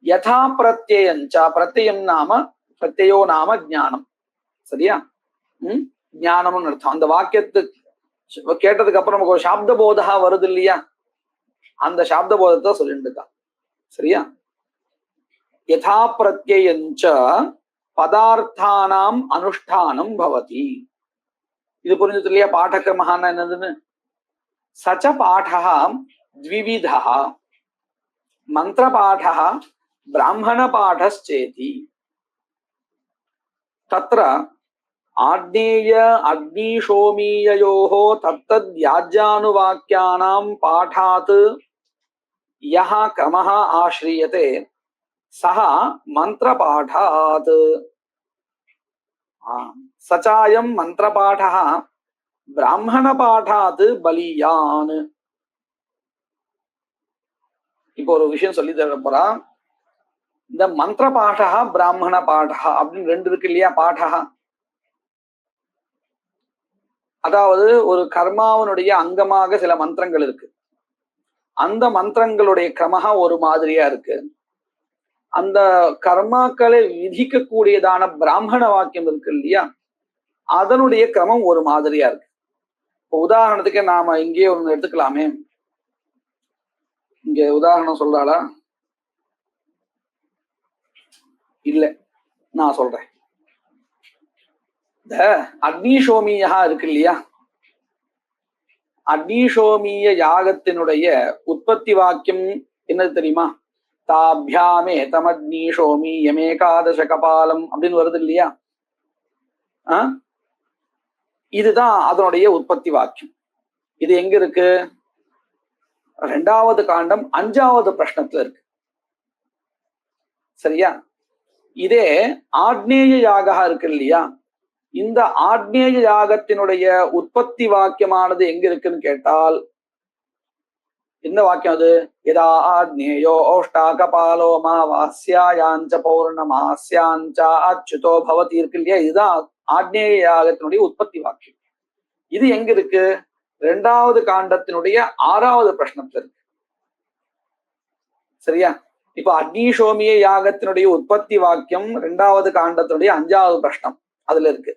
யதா பிரத்யஞ்ச, பிரத்யம் நாம பிரத்யோ நாம ஞானம். சரியா? ஞானம்னு அர்த்தம். அந்த வாக்கியத்து கேட்டதுக்கு அப்புறம் நமக்கு ஒரு சாப்த போதா வருது இல்லையா? அந்த சாப்த போதத்தை சொல்லிட்டு இருக்கா. சரியா? யதா பிரத்யஞ்ச பதார்த்தானாம் அனுஷ்டானம் பவதி. இது புரிஞ்சது இல்லையா? பாடக்கிரமஹான்னா என்னதுன்னு. சச்ச பாடஹ த்விவிதா, மந்திர பாடஹ பிராமண பாடச்சேதி. தத்ர ஆக்னேய அக்னிஷோமீயயோः தத்தத்யாஜ்யானுவாக்கியானாம் பாடாத் யஹ க்ரமஹ ஆஸ்ரீயதே சஹ மந்திரபாடாத். சச்சாயம் மந்திரபாடஹ பிராமண பாடாத் பலியான். இப்போ ஒரு விஷயம் சொல்லி தர போறா. இந்த மந்திர பாடஹ பிராமண பாடஹ அப்படின்னு ரெண்டு இருக்கு இல்லையா? பாடஹ அதாவது ஒரு கர்மாவனுடைய அங்கமாக சில மந்திரங்கள் இருக்கு. அந்த மந்திரங்களுடைய கிரமஹா ஒரு மாதிரியா இருக்கு. அந்த கர்மாக்களை விதிக்கக்கூடியதான பிராமண வாக்கியம் இருக்கு இல்லையா? அதனுடைய கிரமம் ஒரு மாதிரியா இருக்கு. இப்போ உதாரணத்துக்கு நாம இங்கேயே ஒண்ணு எடுத்துக்கலாமே. இங்க உதாரணம் சொல்றாளா? இல்ல, நான் சொல்றேன். இந்த அக்னிஷோமியா இருக்கு இல்லையா, அக்னிஷோமிய யாகத்தினுடைய உற்பத்தி வாக்கியம் என்னது தெரியுமா? தாபியாமே தமக்னிஷோமி யமேகாதச கபாலம் அப்படின்னு வருது இல்லையா? இதுதான் அதனுடைய உற்பத்தி வாக்கியம். இது எங்க இருக்கு? 2வது காண்டம் 5வது பிரஷ்னத்துல இருக்கு. சரியா? இதே ஆக்னேய யாகா இருக்கு இல்லையா, இந்த ஆக்னேய யாகத்தினுடைய உற்பத்தி வாக்கியமானது எங்க இருக்குன்னு கேட்டால் என்ன வாக்கியம் அது? யதா ஆக்னேயோ ஓஷ்டா கபாலோ மாவாஸ்யாயாஞ்ச பௌர்ணமாஸ்யாஞ்ச அச்சுதோ பவதி இருக்கு இல்லையா, இதுதான் ஆக்னேய யாகத்தினுடைய உற்பத்தி வாக்கியம். இது எங்க இருக்கு? 2வது காண்டத்தினுடைய 6வது பிரஷ்னத்துல இருக்கு. சரியா? இப்ப அக்னிஷோமிய யாகத்தினுடைய உற்பத்தி வாக்கியம் 2வது காண்டத்தினுடைய 5வது பிரஷ்னம் அதுல இருக்கு.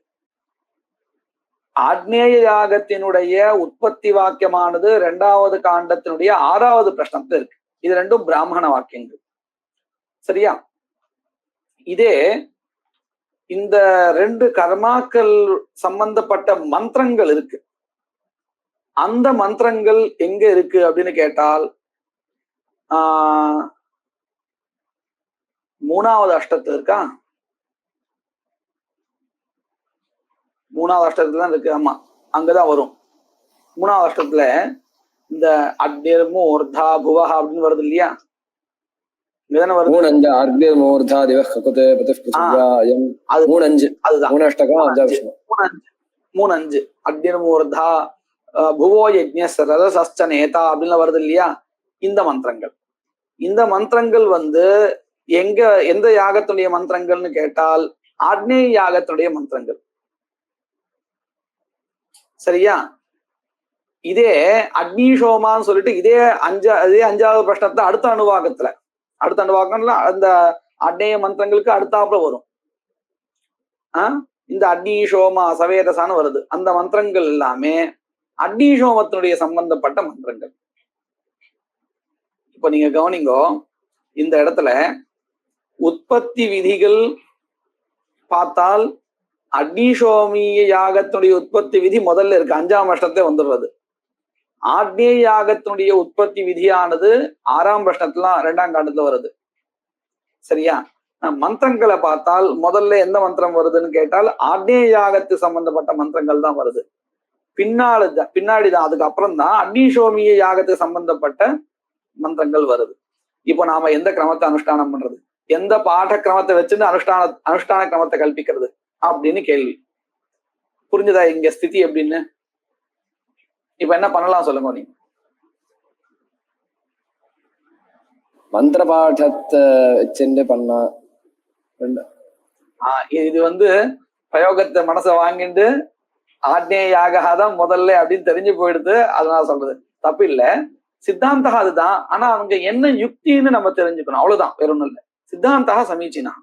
ஆக்னேய யாகத்தினுடைய உற்பத்தி வாக்கியமானது 2வது காண்டத்தினுடைய 6வது பிரஷ்னத்துல இருக்கு. இது ரெண்டும் பிராமண வாக்கியங்கள். சரியா? இதே இந்த 2 கர்மாக்கள் சம்பந்தப்பட்ட மந்திரங்கள் இருக்கு. அந்த மந்திரங்கள் எங்க இருக்கு அப்படின்னு கேட்டால் 3வது அஷ்டத்துல இருக்கா? 3வது அஷ்டத்துல தான் இருக்கு. ஆமா, அங்கதான் வரும். 3வது அஷ்டத்துல இந்த அக்னிர்மூர்தா புவஹ அப்படின்னு வருது இல்லையா, இங்கதானே வருது. அக்னிர்மூர்தா புவோ யஜ்ஞஸ்ய நேதா அப்படின்னு வருது இல்லையா, இந்த மந்திரங்கள். இந்த மந்திரங்கள் எங்க எந்த யாகத்துடைய மந்திரங்கள்னு கேட்டால் ஆக்னேய யாகத்துடைய மந்திரங்கள். சரியா? இதே அக்னிஷோமான்னு சொல்லிட்டு இதே 5வது பிரஷ்னத்தை அடுத்த அணுவாக்கம்ல அந்த ஆக்னேய மந்திரங்களுக்கு அடுத்தாப்புல வரும். இந்த அக்னிஷோமா சவேதசான்னு வருது. அந்த மந்திரங்கள் எல்லாமே அக்னிஷோமத்தினுடைய சம்பந்தப்பட்ட மந்திரங்கள். இப்ப நீங்க கவனிங்கோ, இந்த இடத்துல உற்பத்தி விதிகள் பார்த்தால் அக்னிஷோமிய யாகத்தினுடைய உற்பத்தி விதி முதல்ல இருக்கு, 5ஆம் பிரஷ்னத்துல வந்துடுறது. ஆக்னேய யாகத்தினுடைய உற்பத்தி விதியானது 6ஆம் பிரஷ்னத்துல 2ஆம் காண்டத்துல வருது. சரியா? மந்திரங்களை பார்த்தால் முதல்ல எந்த மந்திரம் வருதுன்னு கேட்டால் ஆக்னேய யாகத்து சம்பந்தப்பட்ட மந்திரங்கள் தான் வருது. பின்னாடிதான் அதுக்கப்புறம் தான் அக்னிஷோமிய யாகத்துக்கு சம்பந்தப்பட்ட மந்திரங்கள் வருது. இப்போ நாம எந்த கிரமத்தை அனுஷ்டானம் பண்றது, எந்த பாட கிரமத்தை வச்சுட்டு அனுஷ்டான கிரமத்தை கல்பிக்கிறது அப்படின்னு கேள்வி. புரிஞ்சுதா இங்க ஸ்திதி எப்படின்னு? இப்ப என்ன பண்ணலாம் சொல்லுங்க நீங்க. மந்திர பாடத்தை வச்சுட்டு பண்ணா இது பிரயோகத்தை மனசை வாங்கிட்டு ஆக்னேய யாகா தான் முதல்ல அப்படின்னு தெரிஞ்சு போயிடுது. அதனால சொல்றது தப்பு இல்ல, சித்தாந்தா அதுதான். ஆனா அவங்க என்ன யுக்தின்னு நம்ம தெரிஞ்சுக்கணும், அவ்வளவுதான், வேற ஒண்ணும் இல்லை. சித்தாந்தா சமீச்சினா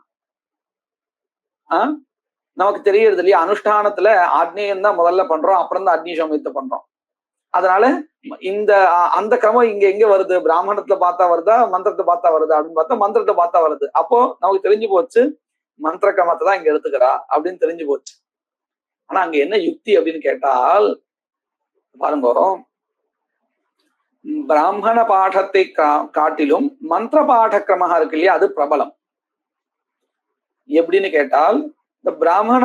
நமக்கு தெரியறது இல்லையா, அனுஷ்டானத்துல ஆக்னேயம் தான் முதல்ல பண்றோம், அப்புறம் தான் அக்னிஷோமியத்தை பண்றோம். அதனால அந்த கிரமம் இங்க எங்க வருது? பிராமணத்துல பார்த்தா வருதா, மந்திரத்தை பார்த்தா வருதா அப்படின்னு பார்த்தா மந்திரத்தை பார்த்தா வருது. அப்போ நமக்கு தெரிஞ்சு போச்சு மந்திர கிரமத்தை தான் இங்க எடுத்துக்கிறா அப்படின்னு தெரிஞ்சு போச்சு. ஆனா அங்க என்ன யுக்தி அப்படின்னு கேட்டால் பாருங்க, பிராமண பாடத்தை காட்டிலும் மந்திர பாட கிரமம் இருக்கு இல்லையா, அது பிரபலம். எப்படின்னு கேட்டால் இந்த பிராமண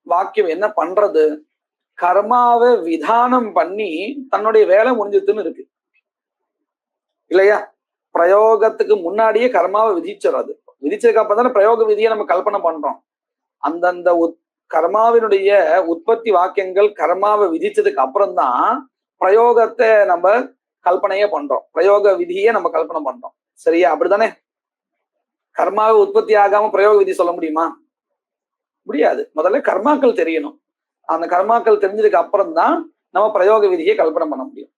வாக்கியம் என்ன பண்றது, கர்மாவை விதானம் பண்ணி தன்னுடைய வேலை முடிஞ்சதுன்னு இருக்கு இல்லையா. பிரயோகத்துக்கு முன்னாடியே கர்மாவை விதிச்சிடறது. விதிச்சதுக்கு அப்புறம் தானே பிரயோக விதியை நம்ம கல்பனை பண்றோம். அந்தந்த கர்மாவினுடைய உற்பத்தி வாக்கியங்கள் கர்மாவை விதிச்சதுக்கு அப்புறம் தான் பிரயோகத்தை நம்ம கல்பனையே பண்றோம், பிரயோக விதியை நம்ம கல்பனை பண்றோம். சரியா? அப்படித்தானே? கர்மாவை உற்பத்தி ஆகாம பிரயோக விதி சொல்ல முடியுமா? முடியாது. முதல்ல கர்மாக்கள் தெரியணும். அந்த கர்மாக்கள் தெரிஞ்சதுக்கு அப்புறம் தான் நம்ம பிரயோக விதியை கல்பனை பண்ண முடியும்.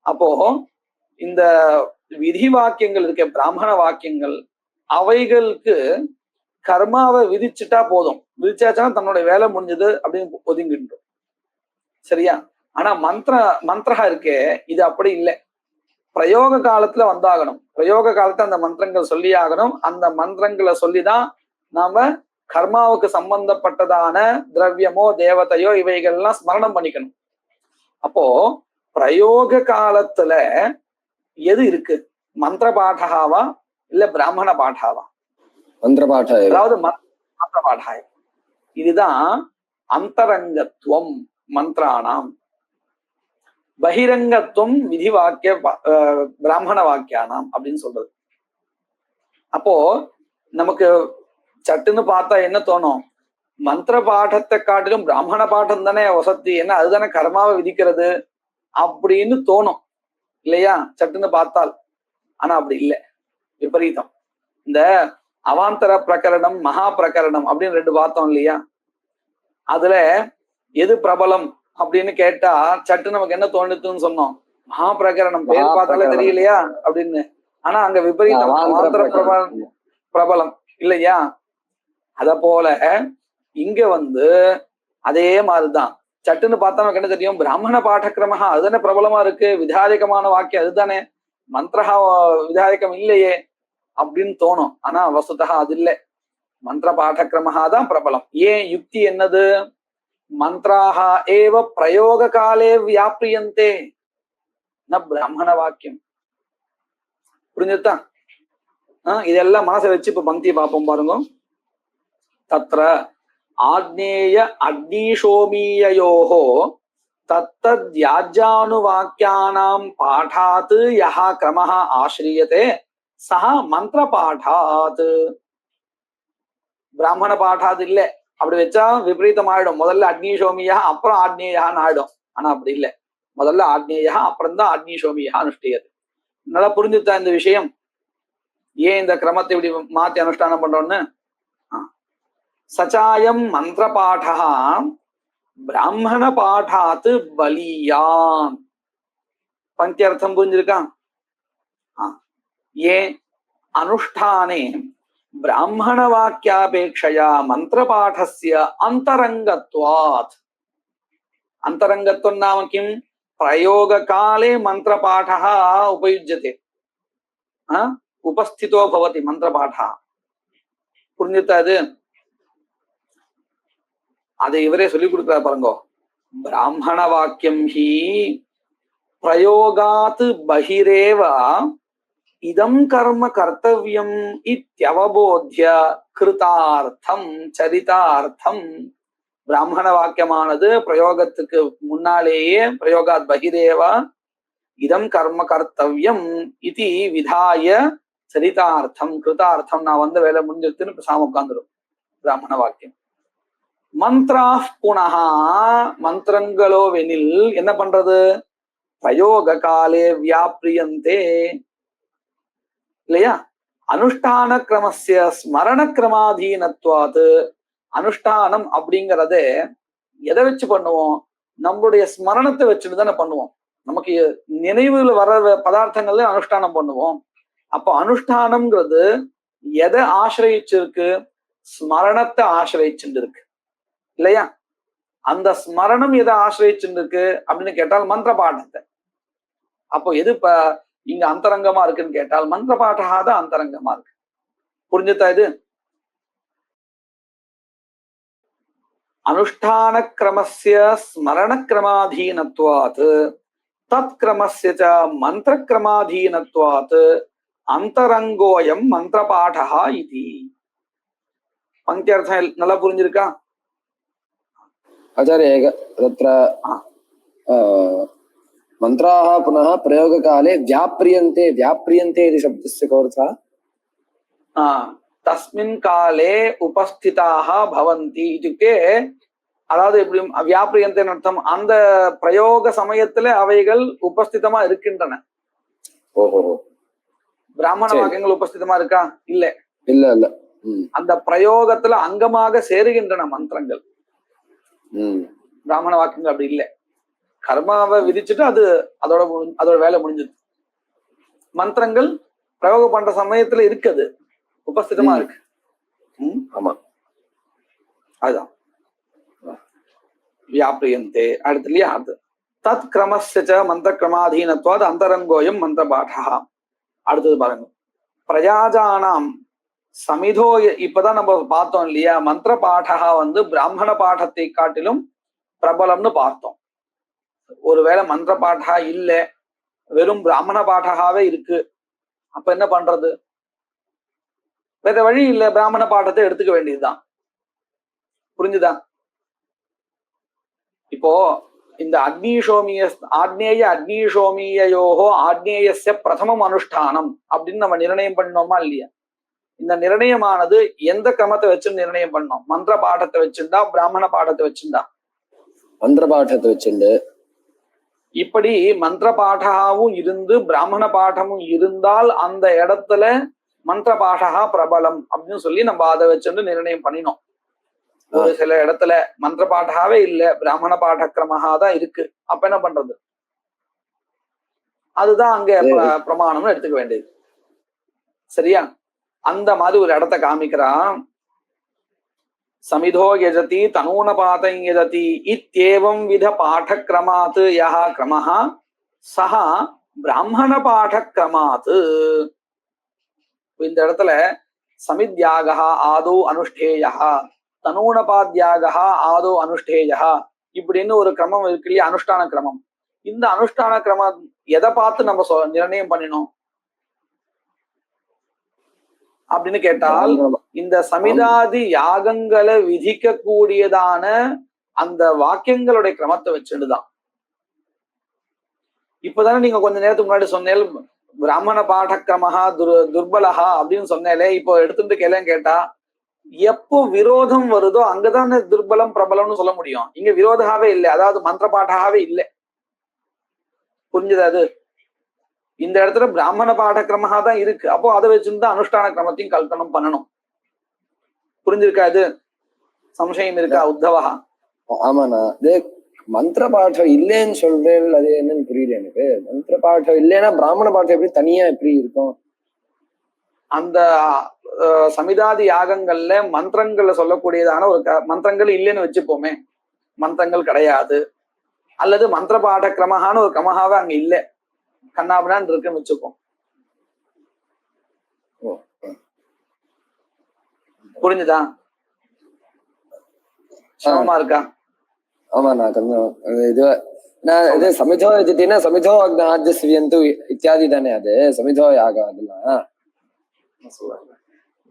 அப்போ இந்த விதி வாக்கியங்கள் இருக்க பிராமண வாக்கியங்கள், அவைகளுக்கு கர்மாவை விதிச்சுட்டா போதும், விதிச்சாச்சுன்னா தன்னுடைய வேலை முடிஞ்சது அப்படின்னு ஒதுங்கின்றோம். சரியா? ஆனா மந்திரா இருக்கே இது அப்படி இல்லை. பிரயோக காலத்துல வந்தாகணும். பிரயோக காலத்துல அந்த மந்திரங்கள் சொல்லி ஆகணும். அந்த மந்திரங்களை சொல்லிதான் நாம கர்மாவுக்கு சம்பந்தப்பட்டதான திரவியமோ தேவதையோ இவைகள்லாம் ஸ்மரணம் பண்ணிக்கணும். அப்போ பிரயோக காலத்துல எது இருக்கு? மந்திர பாடகாவா இல்ல பிராமண பாடாவா? மந்திர பாடா. அதாவது மந்திர பாடாய. இதுதான் அந்தரங்கத்துவம் மந்திரானாம். பகிரங்கத்துவம் விதி வாக்கிய பிராமண வாக்கியானாம் அப்படின்னு சொல்றது. அப்போ நமக்கு சட்டுன்னு பார்த்தா என்ன தோணும்? மந்திர பாடத்தை காட்டிலும் பிராமண பாடம் தானே வசதி, என்ன அதுதானே கர்மாவை விதிக்கிறது அப்படின்னு தோணும் இல்லையா சட்டுன்னு பார்த்தால். ஆனா அப்படி இல்லை, விபரீதம். இந்த அவாந்தர பிரகரணம் மகா பிரகரணம் அப்படின்னு 2 பார்த்தோம் இல்லையா? அதுல எது பிரபலம் அப்படின்னு கேட்டா சட்டு நமக்கு என்ன தோணுதுன்னு சொன்னோம்? மகா பிரகரணம் பேர் பார்த்தாலே தெரியலையா அப்படின்னு. ஆனா அங்க விபரீதம், அவாந்தர பிரபலம் இல்லையா? அத போல இங்க அதே மாதிரிதான் சட்டுன்னு பார்த்தா நமக்கு என்ன தெரியும்? பிராமண பாடக்கிரமஹா அதுதானே பிரபலமா இருக்கு, விதாயகமான வாக்கியம் அதுதானே, மந்திரஹா விதாயகம் இல்லையே அப்படின்னு தோணும். ஆனா வசுதா அது இல்லை, மந்திர பாடக்கிரமஹா தான் பிரபலம். ஏன்? யுக்தி என்னது? மந்திராஹா ஏவ பிரயோக காலே வியாபிரியந்தே ந பிராமண வாக்கியம். புரிஞ்சுதான்? இதெல்லாம் மனசை வச்சு இப்ப பங்கி பார்ப்போம் பாருங்க. தத்ர ஆக்னேய அக்னிஷோமீயோஹோ தத்தத்யாஜ்யானுவாக்கியானாம் பாடாத் யஹ க்ரமஹ ஆஸ்ரியதே சஹ மந்திர பாடாத். பிராமண பாடாத் இல்ல, அப்படி வச்சா விபரீதம் ஆயிடும். முதல்ல அக்னிஷோமியா அப்புறம் ஆக்னேயான்னு ஆயிடும். ஆனா அப்படி இல்லை, முதல்ல ஆக்னேயா அப்புறம் தான் அக்னிஷோமியா அனுஷ்டியது. நல்லா புரிஞ்சுதா இந்த விஷயம்? ஏன் இந்த கிரமத்தை இப்படி மாத்தி அனுஷ்டானம் பண்றோம்னு? சச்சாயம் மந்திர பாடா பிராமண பாடாத் பலியான். பங்கி அர்த்தம் புரிஞ்சிருக்கா? ஏன்? அனுஷ்டானே பிராமண வாக்கியாபேட்சையா மந்திர பாடஸ்ய அந்தரங்கத்வாத். அந்தரங்கத்வம் நாம கிம்? பிரயோக காலே மந்திர பாடः உபயுஜ்யते, உபஸ்திதோ பவதி மந்திர பாடः. புரிஞ்சுதா? அதை இவரே சொல்லி கொடுக்கிறார் பாருங்க. பிராமண வாக்கியம் ஹி பிரயோகாத் பகிரேவ இதம் கர்ம கர்த்தவியம் இத்யவபோத்ய கிருதார்த்தம் சரிதார்த்தம். பிராமண வாக்கியமானது பிரயோகத்துக்கு முன்னாலேயே பிரயோகாத் பகிரேவா இதம் கர்ம கர்த்தவியம் இது விதாய சரிதார்த்தம் கிருதார்த்தம். நான் வேலை முடிஞ்சிருத்துன்னு பேசாம உட்கார்ந்துடும் பிராமண வாக்கியம். மந்திரா புனகா மந்திரங்களோவெனில் என்ன பண்றது? பிரயோக காலே வியாபிரியந்தே இல்லையா? அனுஷ்டான கிரமஸ்ய ஸ்மரண கிரமாதீனத்வாத். அனுஷ்டானம் அப்படிங்கறதே எதை வச்சு பண்ணுவோம்? நம்மளுடைய ஸ்மரணத்தை வச்சுட்டு தானே பண்ணுவோம். நமக்கு நினைவுல வர பதார்த்தங்கள்ல அனுஷ்டானம் பண்ணுவோம். அப்போ அனுஷ்டானம்ங்கிறது எதை ஆசிரியிச்சிருக்கு? ஸ்மரணத்தை ஆசிரியிச்சுட்டு இருக்கு இல்லையா? அந்த ஸ்மரணம் எதை ஆசிரியிச்சுட்டு இருக்கு அப்படின்னு கேட்டால் மந்திர பாடத்தை. அப்போ எது இங்க அந்தரங்கமா இருக்குன்னு கேட்டால் மந்திர பாடகா தான் அந்தரங்கமா இருக்கு. புரிஞ்சுதா? இது அனுஷ்டான கிரமஸ்ய ஸ்மரண கிரமாதீனத்வாத் தத் கிரமஸ்ய ச மந்திர கிரமாதீனத்வாத் அந்தரங்கோயம் மந்திர பாடகா இது. பங்கி அர்த்தம் நல்லா புரிஞ்சிருக்கா? आचार्य तत्र मन्त्राः पुनः प्रयोगकाले व्याप्रियन्ते व्याप्रियन्ते इति शब्दस्य कोऽर्थः? तस्मिन् काले उपस्थिताः भवन्ति इत्युक्ते அதாவது எப்படி வியாபிரியந்தேன்னு அர்த்தம்? அந்த பிரயோக சமயத்துல அவைகள் உபஸ்திதமா இருக்கின்றன. ஓஹோ. பிராமண வாக்கியங்கள் உபஸ்திதமா இருக்கா? இல்ல இல்ல இல்ல. அந்த பிரயோகத்துல அங்கமாக சேருகின்றன மந்திரங்கள். பிராமண வாக்கியங்கள் அப்படி இல்லை. கர்மாவை விதிச்சுட்டு அதோட வேலை முடிஞ்சது. மந்திரங்கள் பிரயோகம் பண்ற சமயத்துல இருக்குது, உபஸ்திதமா இருக்கு. ஆமா, அதுதான் வியாபிரியந்தே. அடுத்து இல்லையா? அது தத் கிரமஸ்ய மந்திர கிரமாதீனத்வாத் அந்தரங்கோயம் மந்திர பாடா. அடுத்தது பாருங்க, பிரயாஜானாம் சமிதோ. இப்பதான் நம்ம பார்த்தோம் இல்லையா, மந்திர பாடா வந்து பிராமண பாடத்தை காட்டிலும் பிரபலம்னு பார்த்தோம். ஒருவேளை மந்திர பாடா இல்ல, வெறும் பிராமண பாடகாவே இருக்கு, அப்ப என்ன பண்றது? வேற வழி இல்ல, பிராமண பாடத்தை எடுத்துக்க வேண்டியதுதான். புரிஞ்சுதா? இப்போ இந்த ஆக்னேய அக்னிஷோமியோகோ ஆக்னேயஸ்ய பிரதமம் அனுஷ்டானம் அப்படின்னு நம்ம நிர்ணயம் பண்ணோமா இல்லையா? இந்த நிர்ணயமானது எந்த கிரமத்தை வச்சு நிர்ணயம் பண்ணோம்? மந்திர பாடத்தை வச்சுண்டா, பிராமண பாடத்தை வச்சுண்டா? மந்திர பாடத்தை வச்சுண்டு. இப்படி மந்திர பாடகாவும் இருந்து பிராமண பாடமும் இருந்தால் அந்த இடத்துல மந்திர பாடகா பிரபலம் அப்படின்னு சொல்லி நம்ம அதை வச்சுட்டு நிர்ணயம் பண்ணினோம். ஒரு சில இடத்துல மந்திர பாடகாவே இல்ல, பிராமண பாடக்கிரமஹா தான் இருக்கு, அப்ப என்ன பண்றது? அதுதான் அங்க பிரமாணம்னு எடுத்துக்க வேண்டியது. சரியா? அந்த மாதிரி ஒரு இடத்த காமிக்கிறான். சமிதோ யஜதி தனூனபாதம் யஜதி இத்யேவம் வித பாடக்கிரமாத் யஹ கிரமஹ சஹ பிராமண பாடக்கிரமாத். இந்த இடத்துல சமித்யாகः ஆதோ அனுஷ்டேயः, தனூனபாத்யாகः ஆதோ அனுஷ்டேயः இப்படின்னு ஒரு கிரமம் இருக்கு இல்லையா, அனுஷ்டான கிரமம். இந்த அனுஷ்டான கிரமம் எதை பார்த்து நம்ம நிர்ணயம் பண்ணினோம் அப்படின்னு கேட்டால், இந்த சமிதாதி யாகங்களை விதிக்க கூடியதான அந்த வாக்கியங்களுடைய கிரமத்தை வச்சுட்டுதான். இப்பதானே நீங்க கொஞ்ச நேரத்துக்கு முன்னாடி சொன்னேன் பிராமண பாடக்கிரமஹா துர்பலஹா அப்படின்னு சொன்னேலே. இப்போ எடுத்துட்டு கேட்டா, எப்போ விரோதம் வருதோ அங்கதானே துர்பலம் பிரபலம்னு சொல்ல முடியும். இங்க விரோதாவே இல்லை, அதாவது மந்திர பாடகாவே இல்லை. புரிஞ்சுது? அது இந்த இடத்துல பிராமண பாடக்கிரமஹா தான் இருக்கு, அப்போ அதை வச்சுதான் அனுஷ்டான கிரமத்தையும் கல்பனம் பண்ணணும். புரிஞ்சிருக்கா? இது சம்சயம் இருக்கா உத்தவா? ஆமாண்ணா, இது மந்திர பாடம் இல்லைன்னு சொல்றேன், அது என்னன்னு புரியல எனக்கு. மந்திர பாடம் இல்லைன்னா பிராமண பாடம் எப்படி தனியா எப்படி இருக்கும்? அந்த சமிதாதி யாகங்கள்ல மந்திரங்கள்ல சொல்லக்கூடியதான ஒரு மந்திரங்கள் இல்லைன்னு வச்சுப்போமே, மந்திரங்கள் கிடையாது, அல்லது மந்திர பாட கிரமஹான்னு ஒரு கிரமஹாவே அங்க இல்லை, கண்ணாபினான் இருக்குன்னு வச்சுப்போம். புரிஞ்சுதா? சமமா இருக்கா? ஆமா, நான் கொஞ்சம் இது சமிதோ வச்சுட்டீங்கன்னா சமிதோ ஆஜ்யஸ்வியந்து இத்தியாதி தானே, அது சமிதோ யாகம் அதெல்லாம்.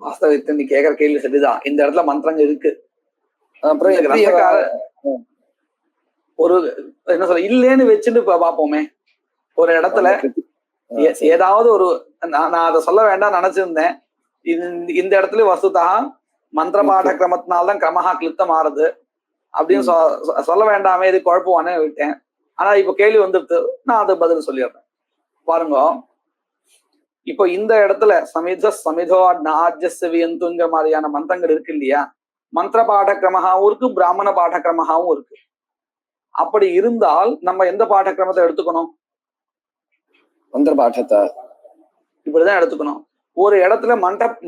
வாஸ்தவத்தை நீ கேக்குற கேள்வி சரிதான். இந்த இடத்துல மந்திரங்கள் இருக்கு. அப்புறம் ஒரு என்ன சொல்ல இல்லைன்னு வச்சுட்டு பாப்போமே. ஒரு இடத்துல ஏதாவது ஒரு நான் அதை சொல்ல வேண்டாம் நினைச்சிருந்தேன். இந்த இடத்துல வசுதா மந்திர பாட கிரமத்தினால்தான் கிரமஹா கிளிப்தம் ஆறுது அப்படின்னு சொல்ல வேண்டாமே, இது குழப்பவானே விட்டேன். ஆனா இப்ப கேள்வி வந்துடுது, நான் அதை பதில் சொல்லிடுறேன். பாருங்க, இப்போ இந்த இடத்துல சமிதோ நாஜ்யஸ்வியந்துங்கிற மாதிரியான மந்திரங்கள் இருக்கு இல்லையா, மந்திர பாடக்கிரமஹாவும் இருக்கு, பிராமண பாடக்கிரமஹாவும் இருக்கு. அப்படி இருந்தால் நம்ம எந்த பாடக்கிரமத்தை எடுத்துக்கணும்? மந்திர பாடத்தை இப்படிதான் எடுத்துக்கணும். ஒரு இடத்துல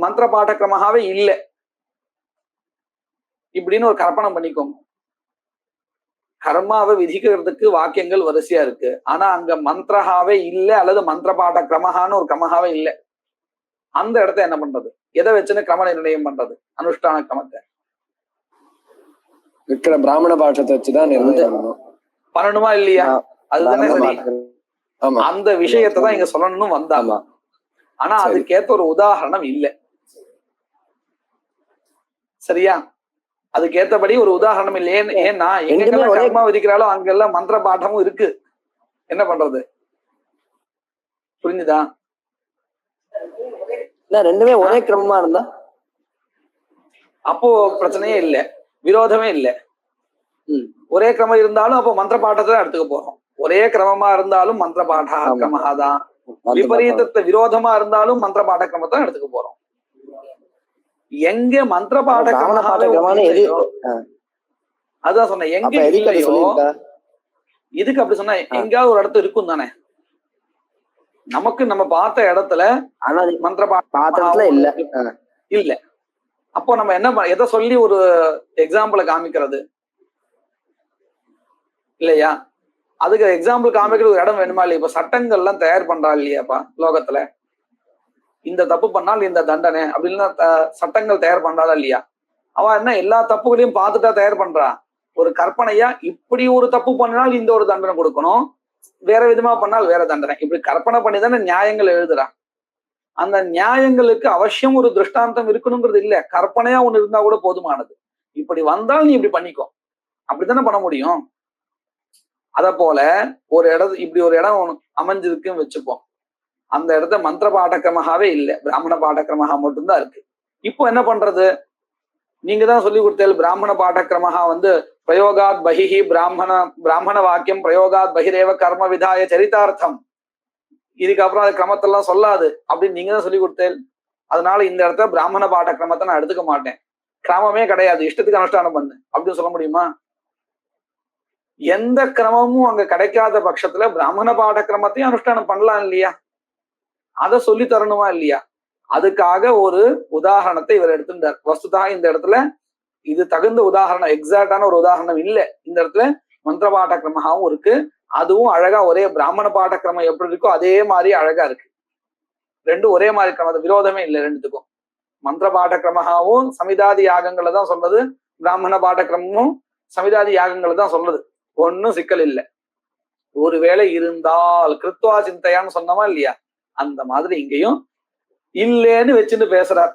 மந்திர பாடக்கிரமஹாவே இல்லை இப்படின்னு ஒரு கற்பனை பண்ணிக்கோங்க. கர்மாவை விதிக்கிறதுக்கு வாக்கியங்கள் வரிசையா இருக்கு, ஆனா அங்க மந்திரஹாவே இல்லை, அல்லது மந்திர பாட கிரமஹான்னு ஒரு கிரமஹாவே இல்லை. அந்த இடத்த என்ன பண்றது? எதை வச்சுன்னு கிரம நிர்ணயம் பண்றது? அனுஷ்டான கிரமத்தை இருக்கிற பிராமண பாடத்தை வச்சுதான் நிர்ணயம் பண்ணணுமா இல்லையா? அதுதானே சரி. அந்த விஷயத்தை தான் இங்க சொல்லணும்னு வந்தாங்க. ஆனா அதுக்கேற்ற ஒரு உதாரணம் இல்லை. சரியா? அதுக்கேற்றபடி ஒரு உதாரணம் இல்லை. ஏன்னா எங்கெல்லாம் கர்மா விதிக்கிறாலும் அங்கெல்லாம் மந்திர பாடமும் இருக்கு. என்ன பண்றது? புரிஞ்சுதா? ரெண்டுமே ஒரே கிரமமா இருந்தா அப்போ பிரச்சனையே இல்லை, விரோதமே இல்லை. ஒரே கிரமம் இருந்தாலும் அப்போ மந்திர பாடத்தை தான் எடுத்துக்க போறோம். ஒரே கிரமமா இருந்தாலும் மந்திர பாட கிரமஹா தான், விபரீதத்தை விரோதமா இருந்தாலும் மந்திர பாட கிரமத்தை எடுத்துக்க போறோம். எங்க மந்திர பாட அதான் சொன்னேன், எங்க இதுக்கு அப்படி சொன்னா எங்கேயாவது ஒரு இடத்துல இருக்கும் தானே. நமக்கு நம்ம பார்த்த இடத்துல மந்திர பாடத்துல இல்ல. அப்போ நம்ம என்ன எதை சொல்லி ஒரு எக்ஸாம்பிள காமிக்கிறது இல்லையா? அதுக்கு எக்ஸாம்பிள் காமிக்கிற ஒரு இடம் வேணுமா இல்லையா? இப்ப சட்டங்கள் எல்லாம் தயார் பண்றா இல்லையாப்பா லோகத்துல? இந்த தப்பு பண்ணால் இந்த தண்டனை அப்படின்னு சட்டங்கள் தயார் பண்றாளா இல்லையா? அவ என்ன எல்லா தப்புகளையும் பார்த்துட்டா தயார் பண்றா? ஒரு கற்பனையா இப்படி ஒரு தப்பு பண்ணினால் இந்த ஒரு தண்டனை கொடுக்கணும், வேற விதமா பண்ணால் வேற தண்டனை, இப்படி கற்பனை பண்ணி தானே நியாயங்கள் எழுதுறா. அந்த நியாயங்களுக்கு அவசியம் ஒரு திருஷ்டாந்தம் இருக்கணுங்கிறது இல்ல, கற்பனையா ஒண்ணு இருந்தா கூட போதுமானது. இப்படி வந்தால் நீ இப்படி பண்ணிக்கோ, அப்படித்தானே பண்ண முடியும். அத போல ஒரு இப்படி ஒரு இடம் அமைஞ்சிருக்குன்னு வச்சுப்போம். அந்த இடத்த மந்திர பாடக்கிரமகாவே இல்லை, பிராமண பாடக்கிரமகா மட்டும்தான் இருக்கு. இப்போ என்ன பண்றது? நீங்க தான் சொல்லி கொடுத்தேன், பிராமண பாடக்கிரமகா பிரயோகாத் பகிஹி பிராமண வாக்கியம் பிரயோகாத் பகிரேவ கர்ம விதாய சரிதார்த்தம், இதுக்கப்புறம் அது கிரமத்தெல்லாம் சொல்லாது அப்படின்னு நீங்க தான் சொல்லி கொடுத்தேன். அதனால இந்த இடத்துல பிராமண பாடக்கிரமத்தை நான் எடுத்துக்க மாட்டேன், கிரமமே கிடையாது, இஷ்டத்துக்கு அனுஷ்டானம் பண்ணு அப்படின்னு சொல்ல முடியுமா? எந்த கிரமமும் அங்க கிடைக்காத பட்சத்துல பிராமண பாடக்கிரமத்தையும் அனுஷ்டானம் பண்ணலாம் இல்லையா? அதை சொல்லி தரணுமா இல்லையா? அதுக்காக ஒரு உதாரணத்தை இவர் எடுத்துட்டார். வஸ்துதா இந்த இடத்துல இது தகுந்த உதாரணம், எக்ஸாக்டான ஒரு உதாரணம் இல்லை. இந்த இடத்துல மந்திர பாடக்கிரமகாவும் இருக்கு, அதுவும் அழகா ஒரே பிராமண பாடக்கிரமம் எப்படி இருக்கோ அதே மாதிரி அழகா இருக்கு. ரெண்டும் ஒரே மாதிரி கிரமம், விரோதமே இல்லை ரெண்டுத்துக்கும். மந்திர பாடக்கிரமகாவும் சமிதாதி யாகங்களை தான் சொல்றது, பிராமண பாடக்கிரமமும் சமிதாதி யாகங்களை தான் சொல்றது. ஒன்னும் சிக்கல் இல்லை. ஒருவேளை இருந்தால் கிருத்வா சிந்தையான்னு சொன்னோமா இல்லையா, அந்த மாதிரி இங்கேயும் இல்லேன்னு வச்சுட்டு பேசுறார்.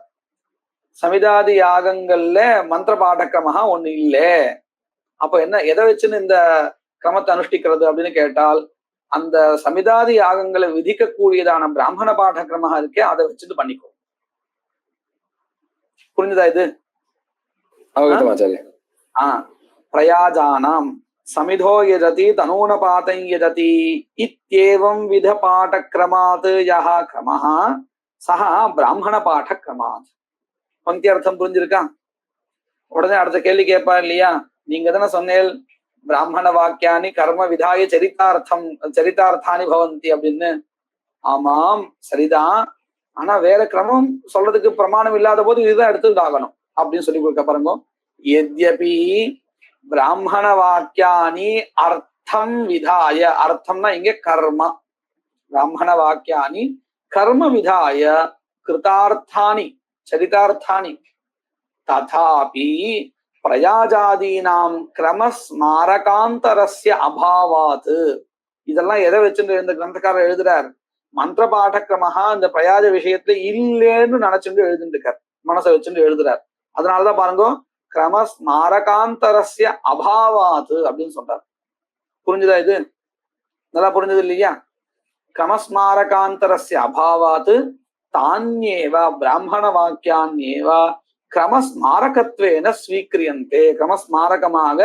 சமிதாதி யாகங்கள்ல மந்திர பாடக்கிரமகா ஒண்ணு இல்லை. அப்ப என்ன, எதை வச்சுன்னு இந்த கிரமத்தை அனுஷ்டிக்கிறது அப்படின்னு கேட்டால், அந்த சமிதாதி யாகங்களை விதிக்கக்கூடியதான பிராமண பாடக்கிரமகா இருக்கே அதை வச்சுட்டு பண்ணிக்கோ. புரிஞ்சுதா இது? பிரயாஜானாம் சமிதோ யஜதி தனூனபாதை யஜதி இத்யேவம் வித பாடக்கிரமாத் யஹ கிரமஹ சஹ பிராமண பாடக்கிரமாத். பங்கி அர்த்தம் புரிஞ்சிருக்கா? உடனே அடுத்த கேள்வி கேட்பா இல்லையா, நீங்க தானே சொன்னேன் பிராமண வாக்கியானி கர்ம விதாய சரிதார்த்தானி பவந்தி அப்படின்னு. ஆமாம் சரிதான், ஆனா வேற கிரமம் சொல்றதுக்கு பிரமாணம் இல்லாத போது இதுதான் எடுத்துட்டாகணும் அப்படின்னு சொல்லி கொடுக்க பாருங்க. எத்யபி பிராமண வாக்கியானி அர்த்தம் விதாய, அர்த்தம்னா இங்க கர்ம, பிராமண வாக்கியானி கர்ம விதாய கிருதார்த்தானி சரிதார்த்தானி ததாபி பிரயாஜாதீனாம் கிரமஸ்மாரகாந்தரஸ்ய அபாவாத். இதெல்லாம் எதை வச்சுட்டு இந்த கிரந்தக்காரர் எழுதுறார்? மந்திர பாடக்கிரமஹா இந்த பிரயாஜ விஷயத்துல இல்லேன்னு நினைச்சுட்டு எழுதிருக்கார், மனசை வச்சுட்டு எழுதுறார். அதனாலதான் பாருங்க, கிரமஸ்மாரகாந்தரஸ்ய அபாவாத் அப்படின்னு சொல்றார். புரிஞ்சுதா இது? நல்லா புரிஞ்சது இல்லையா? கிரமஸ்மாரகாந்தரஸ்ய அபாவாத் தான்யேவ பிராமண வாக்கியான்யேவ கிரமஸ்மாரகத்வேன ஸ்வீக்கிரியந்தே, கிரமஸ்மாரகமாக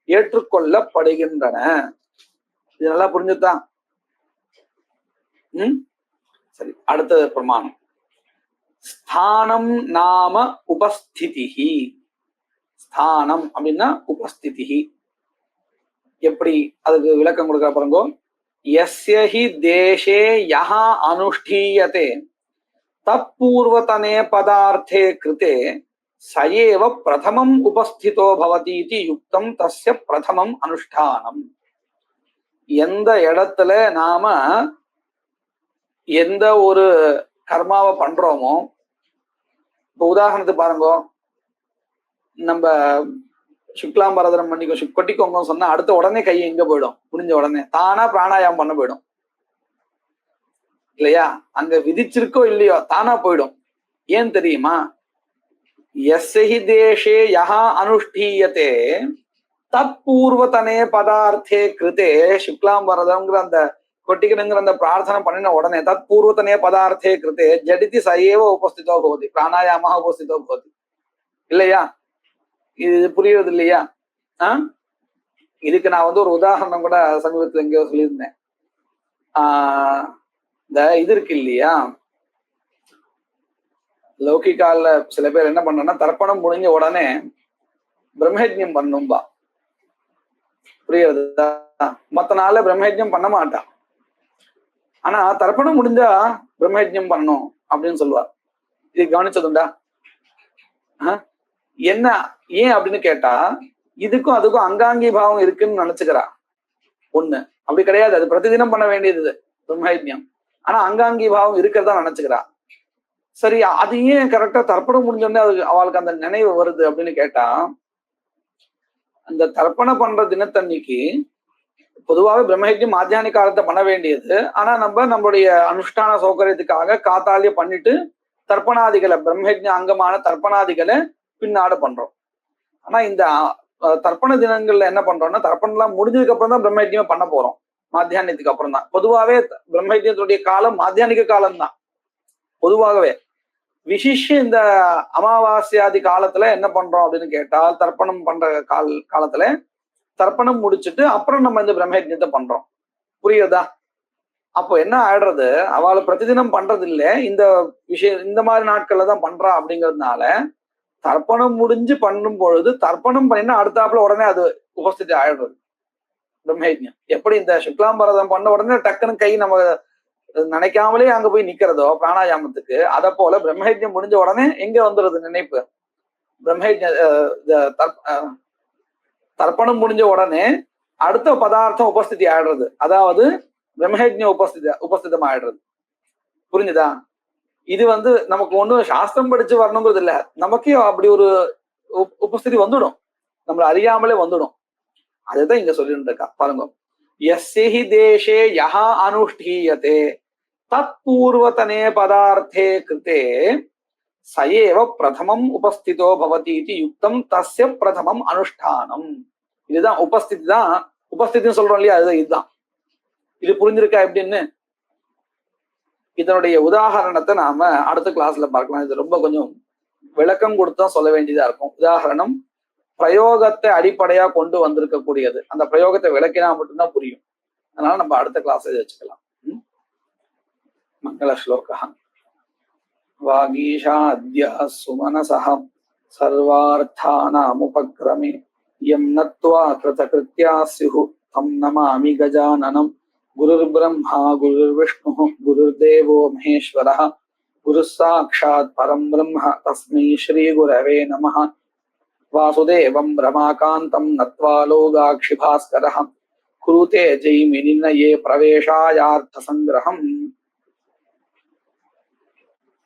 ஏற்றுக்கொள்ளப்படுகின்றன. இது நல்லா புரிஞ்சுதான்? சரி, அடுத்தது பிரமாணம். ஸ்தானம் நாம உபஸ்திதிஹி. ஸ்தானம் அப்படின்னா உபஸ்திதிஹி. எப்படி அதுக்கு விளக்கம் கொடுக்க பாருங்க. யஸ்ய ஹி தேசே யஹ அனுஷ்டீயதே தற்பூர்வதனே பதார்த்தே கிருதே சயேவ பிரதமம் உபஸ்திதோ பவதி இதி யுக்தம் தஸ்ய பிரதமம் அனுஷ்டானம். எந்த இடத்துல நாம எந்த ஒரு கர்மாவை பண்றோமோ, இப்ப உதாரணத்துக்கு பாருங்க, நம்ம சுக்லாம்பரதனம் பண்ணிக்கோ கொட்டிக்கோங்க சொன்னா அடுத்த உடனே கை எங்க போயிடும்? முடிஞ்ச உடனே தானா பிராணாயாமம் பண்ண போயிடும் இல்லையா? அங்க விதிச்சிருக்கோ இல்லையோ தானா போயிடும். ஏன் தெரியுமா? யஸ்ஹி தேசே யஹ அனுஷ்டீயதே தற்பூர்வதனே பதார்த்தே கிருதே சுக்லாம்பரதம்ங்கிற அந்த கொட்டிக்கணுங்கிற அந்த பிரார்த்தனை பண்ணின உடனே தற்பூர்வத்தனே பதார்த்தே கிருத்தே ஜடிதி சயேவ உபஸ்திதோ போகுது, பிராணாயாம உபஸ்திதோ போகுது இல்லையா? இது புரியுறது இல்லையா? இதுக்கு நான் ஒரு உதாரணம் கூட சமீபத்தில் எங்கேயோ சொல்லியிருந்தேன். இந்த இது இருக்கு இல்லையா, லௌகிகால சில பேர் என்ன பண்ணா தர்ப்பணம் முடிஞ்ச உடனே பிரம்மயஜ்யம் பண்ணும்பா. புரியுறது? மத்த நாள்ல பிரம்மயஜ்யம் பண்ண மாட்டான், ஆனா தர்ப்பணம் முடிஞ்சா பிரம்மயஜ்யம் பண்ணணும் அப்படின்னு சொல்லுவார். இது கவனிச்சதுண்டா? என்ன ஏன் அப்படின்னு கேட்டா, இதுக்கும் அதுக்கும் அங்காங்கி பாவம் இருக்குன்னு நினைச்சுக்கிறா ஒண்ணு. அப்படி கிடையாது, அது பிரதிதினம் பண்ண வேண்டியது பிரம்மயஜ்யம். ஆனா அங்காங்கி பாவம் இருக்கிறதா நினைச்சுக்கிறா. சரி, அது ஏன் கரெக்டா தர்ப்பணம் முடிஞ்சோடனே அது அவளுக்கு அந்த நினைவு வருது அப்படின்னு கேட்டா, அந்த தர்ப்பணம் பண்ற தினத்தன்னைக்கு பொதுவாகவே பிரம்மயஜ்யம் மாத்தியானி காலத்தை பண்ண வேண்டியது. ஆனா நம்மளுடைய அனுஷ்டான சௌகரியத்துக்காக காத்தாலிய பண்ணிட்டு தர்ப்பணாதிகளை, பிரம்மயஜ்ய அங்கமான தர்ப்பணாதிகளை பின்னாடு பண்றோம். ஆனா இந்த தர்ப்பண தினங்கள்ல என்ன பண்றோம்னா, தர்ப்பணம் எல்லாம் முடிஞ்சதுக்கு அப்புறம் தான் பிரம்மயஜ்யமே பண்ண போறோம். மாத்தியானியத்துக்கு அப்புறம் தான். பொதுவாகவே பிரம்மயஜ்யத்துடைய காலம் மாத்தியானிக காலம் தான் பொதுவாகவே. விசிஷ இந்த அமாவாசையாதி காலத்துல என்ன பண்றோம் அப்படின்னு கேட்டால், தர்ப்பணம் பண்ற காலத்துல தர்ப்பணம் முடிச்சுட்டு அப்புறம் நம்ம இந்த பிரம்மயஜ்யத்தை பண்றோம். புரியுதா? அப்போ என்ன ஆயிடுறது, அவளை பிரதிதினம் பண்றது இல்லை, இந்த விஷயம் இந்த மாதிரி நாட்கள்ல தான் பண்றா அப்படிங்கிறதுனால தர்ப்பணம் முடிஞ்சு பண்ணும் பொழுது தர்ப்பணம் பண்ணினா அடுத்தாப்புல உடனே அது உபஸ்திதி ஆயிடுறது பிரம்மயஜ்யம். எப்படி இந்த சுக்லாம்பரதம் பண்ண உடனே டக்குன்னு கை நம்ம நினைக்காமலே அங்க போய் நிக்கிறதோ பிராணாயாமத்துக்கு, அத போல பிரம்மயஜ்யம் முடிஞ்ச உடனே எங்க வந்துடுறது நினைப்பு, பிரம்மயஜ்ய தர்ப்பணம் முடிஞ்ச உடனே அடுத்த பதார்த்தம் உபஸ்திதி ஆயிடுறது. அதாவது பிரம்மயஜ்ய உபஸ்திதம் ஆயிடுறது. புரிஞ்சுதா? இது நமக்கு ஒண்ணும் சாஸ்திரம் படிச்சு வரணுங்கிறது இல்ல, நமக்கே அப்படி ஒரு உபஸ்திதி வந்துடும், நம்மள அறியாமலே வந்துடும். அதுதான் இங்க சொல்லிட்டு இருக்கா பாருங்க. யஸ்யஹி தேசே யஹா அனுஷ்டீயதே தத் பூர்வதனே பதார்த்தே கிருதே சயேவ பிரதமம் உபஸ்திதோ பவதி இதி யுக்தம் தஸ்ய பிரதமம் அனுஷ்டானம். இதுதான் உபஸ்திதி தான். உபஸ்திதின்னு சொல்றோம் இல்லையா, அதுதான் இதுதான். இது புரிஞ்சிருக்கா எப்படின்னு? இதனுடைய உதாரணத்தை நாம அடுத்த கிளாஸ்ல பார்க்கலாம். இது ரொம்ப கொஞ்சம் விளக்கம் கொடுத்தா சொல்ல வேண்டியதா இருக்கும். உதாரணம் பிரயோகத்தை அடிப்படையா கொண்டு வந்திருக்கக்கூடியது. அந்த பிரயோகத்தை விளக்கினா மட்டும்தான் புரியும். அதனால நம்ம அடுத்த கிளாஸ் இதை வச்சுக்கலாம். மங்கள ஸ்லோகா. வாகீஷா அத்யா சுமனசஹ சர்வார்த்தானாமுபக்ரமே யம் நத்வா கிருதகிருத்யா ஸ்யுஹு தம் நமாமி கஜானனம். குருர் பிரம்மா குருர் விஷ்ணு குருர்தேவோ மகேஸ்வரः குருः சாக்ஷாத் பரம் பிரம்ம தஸ்மை ஸ்ரீ குரவே நமः. வாசுதேவம் ரமாகாந்தம் நத்வா லோகாக்ஷி பாஸ்கரः குருதே ஜெய்மினிநயே பிரவேசாயார்த்த சங்கிரஹம்.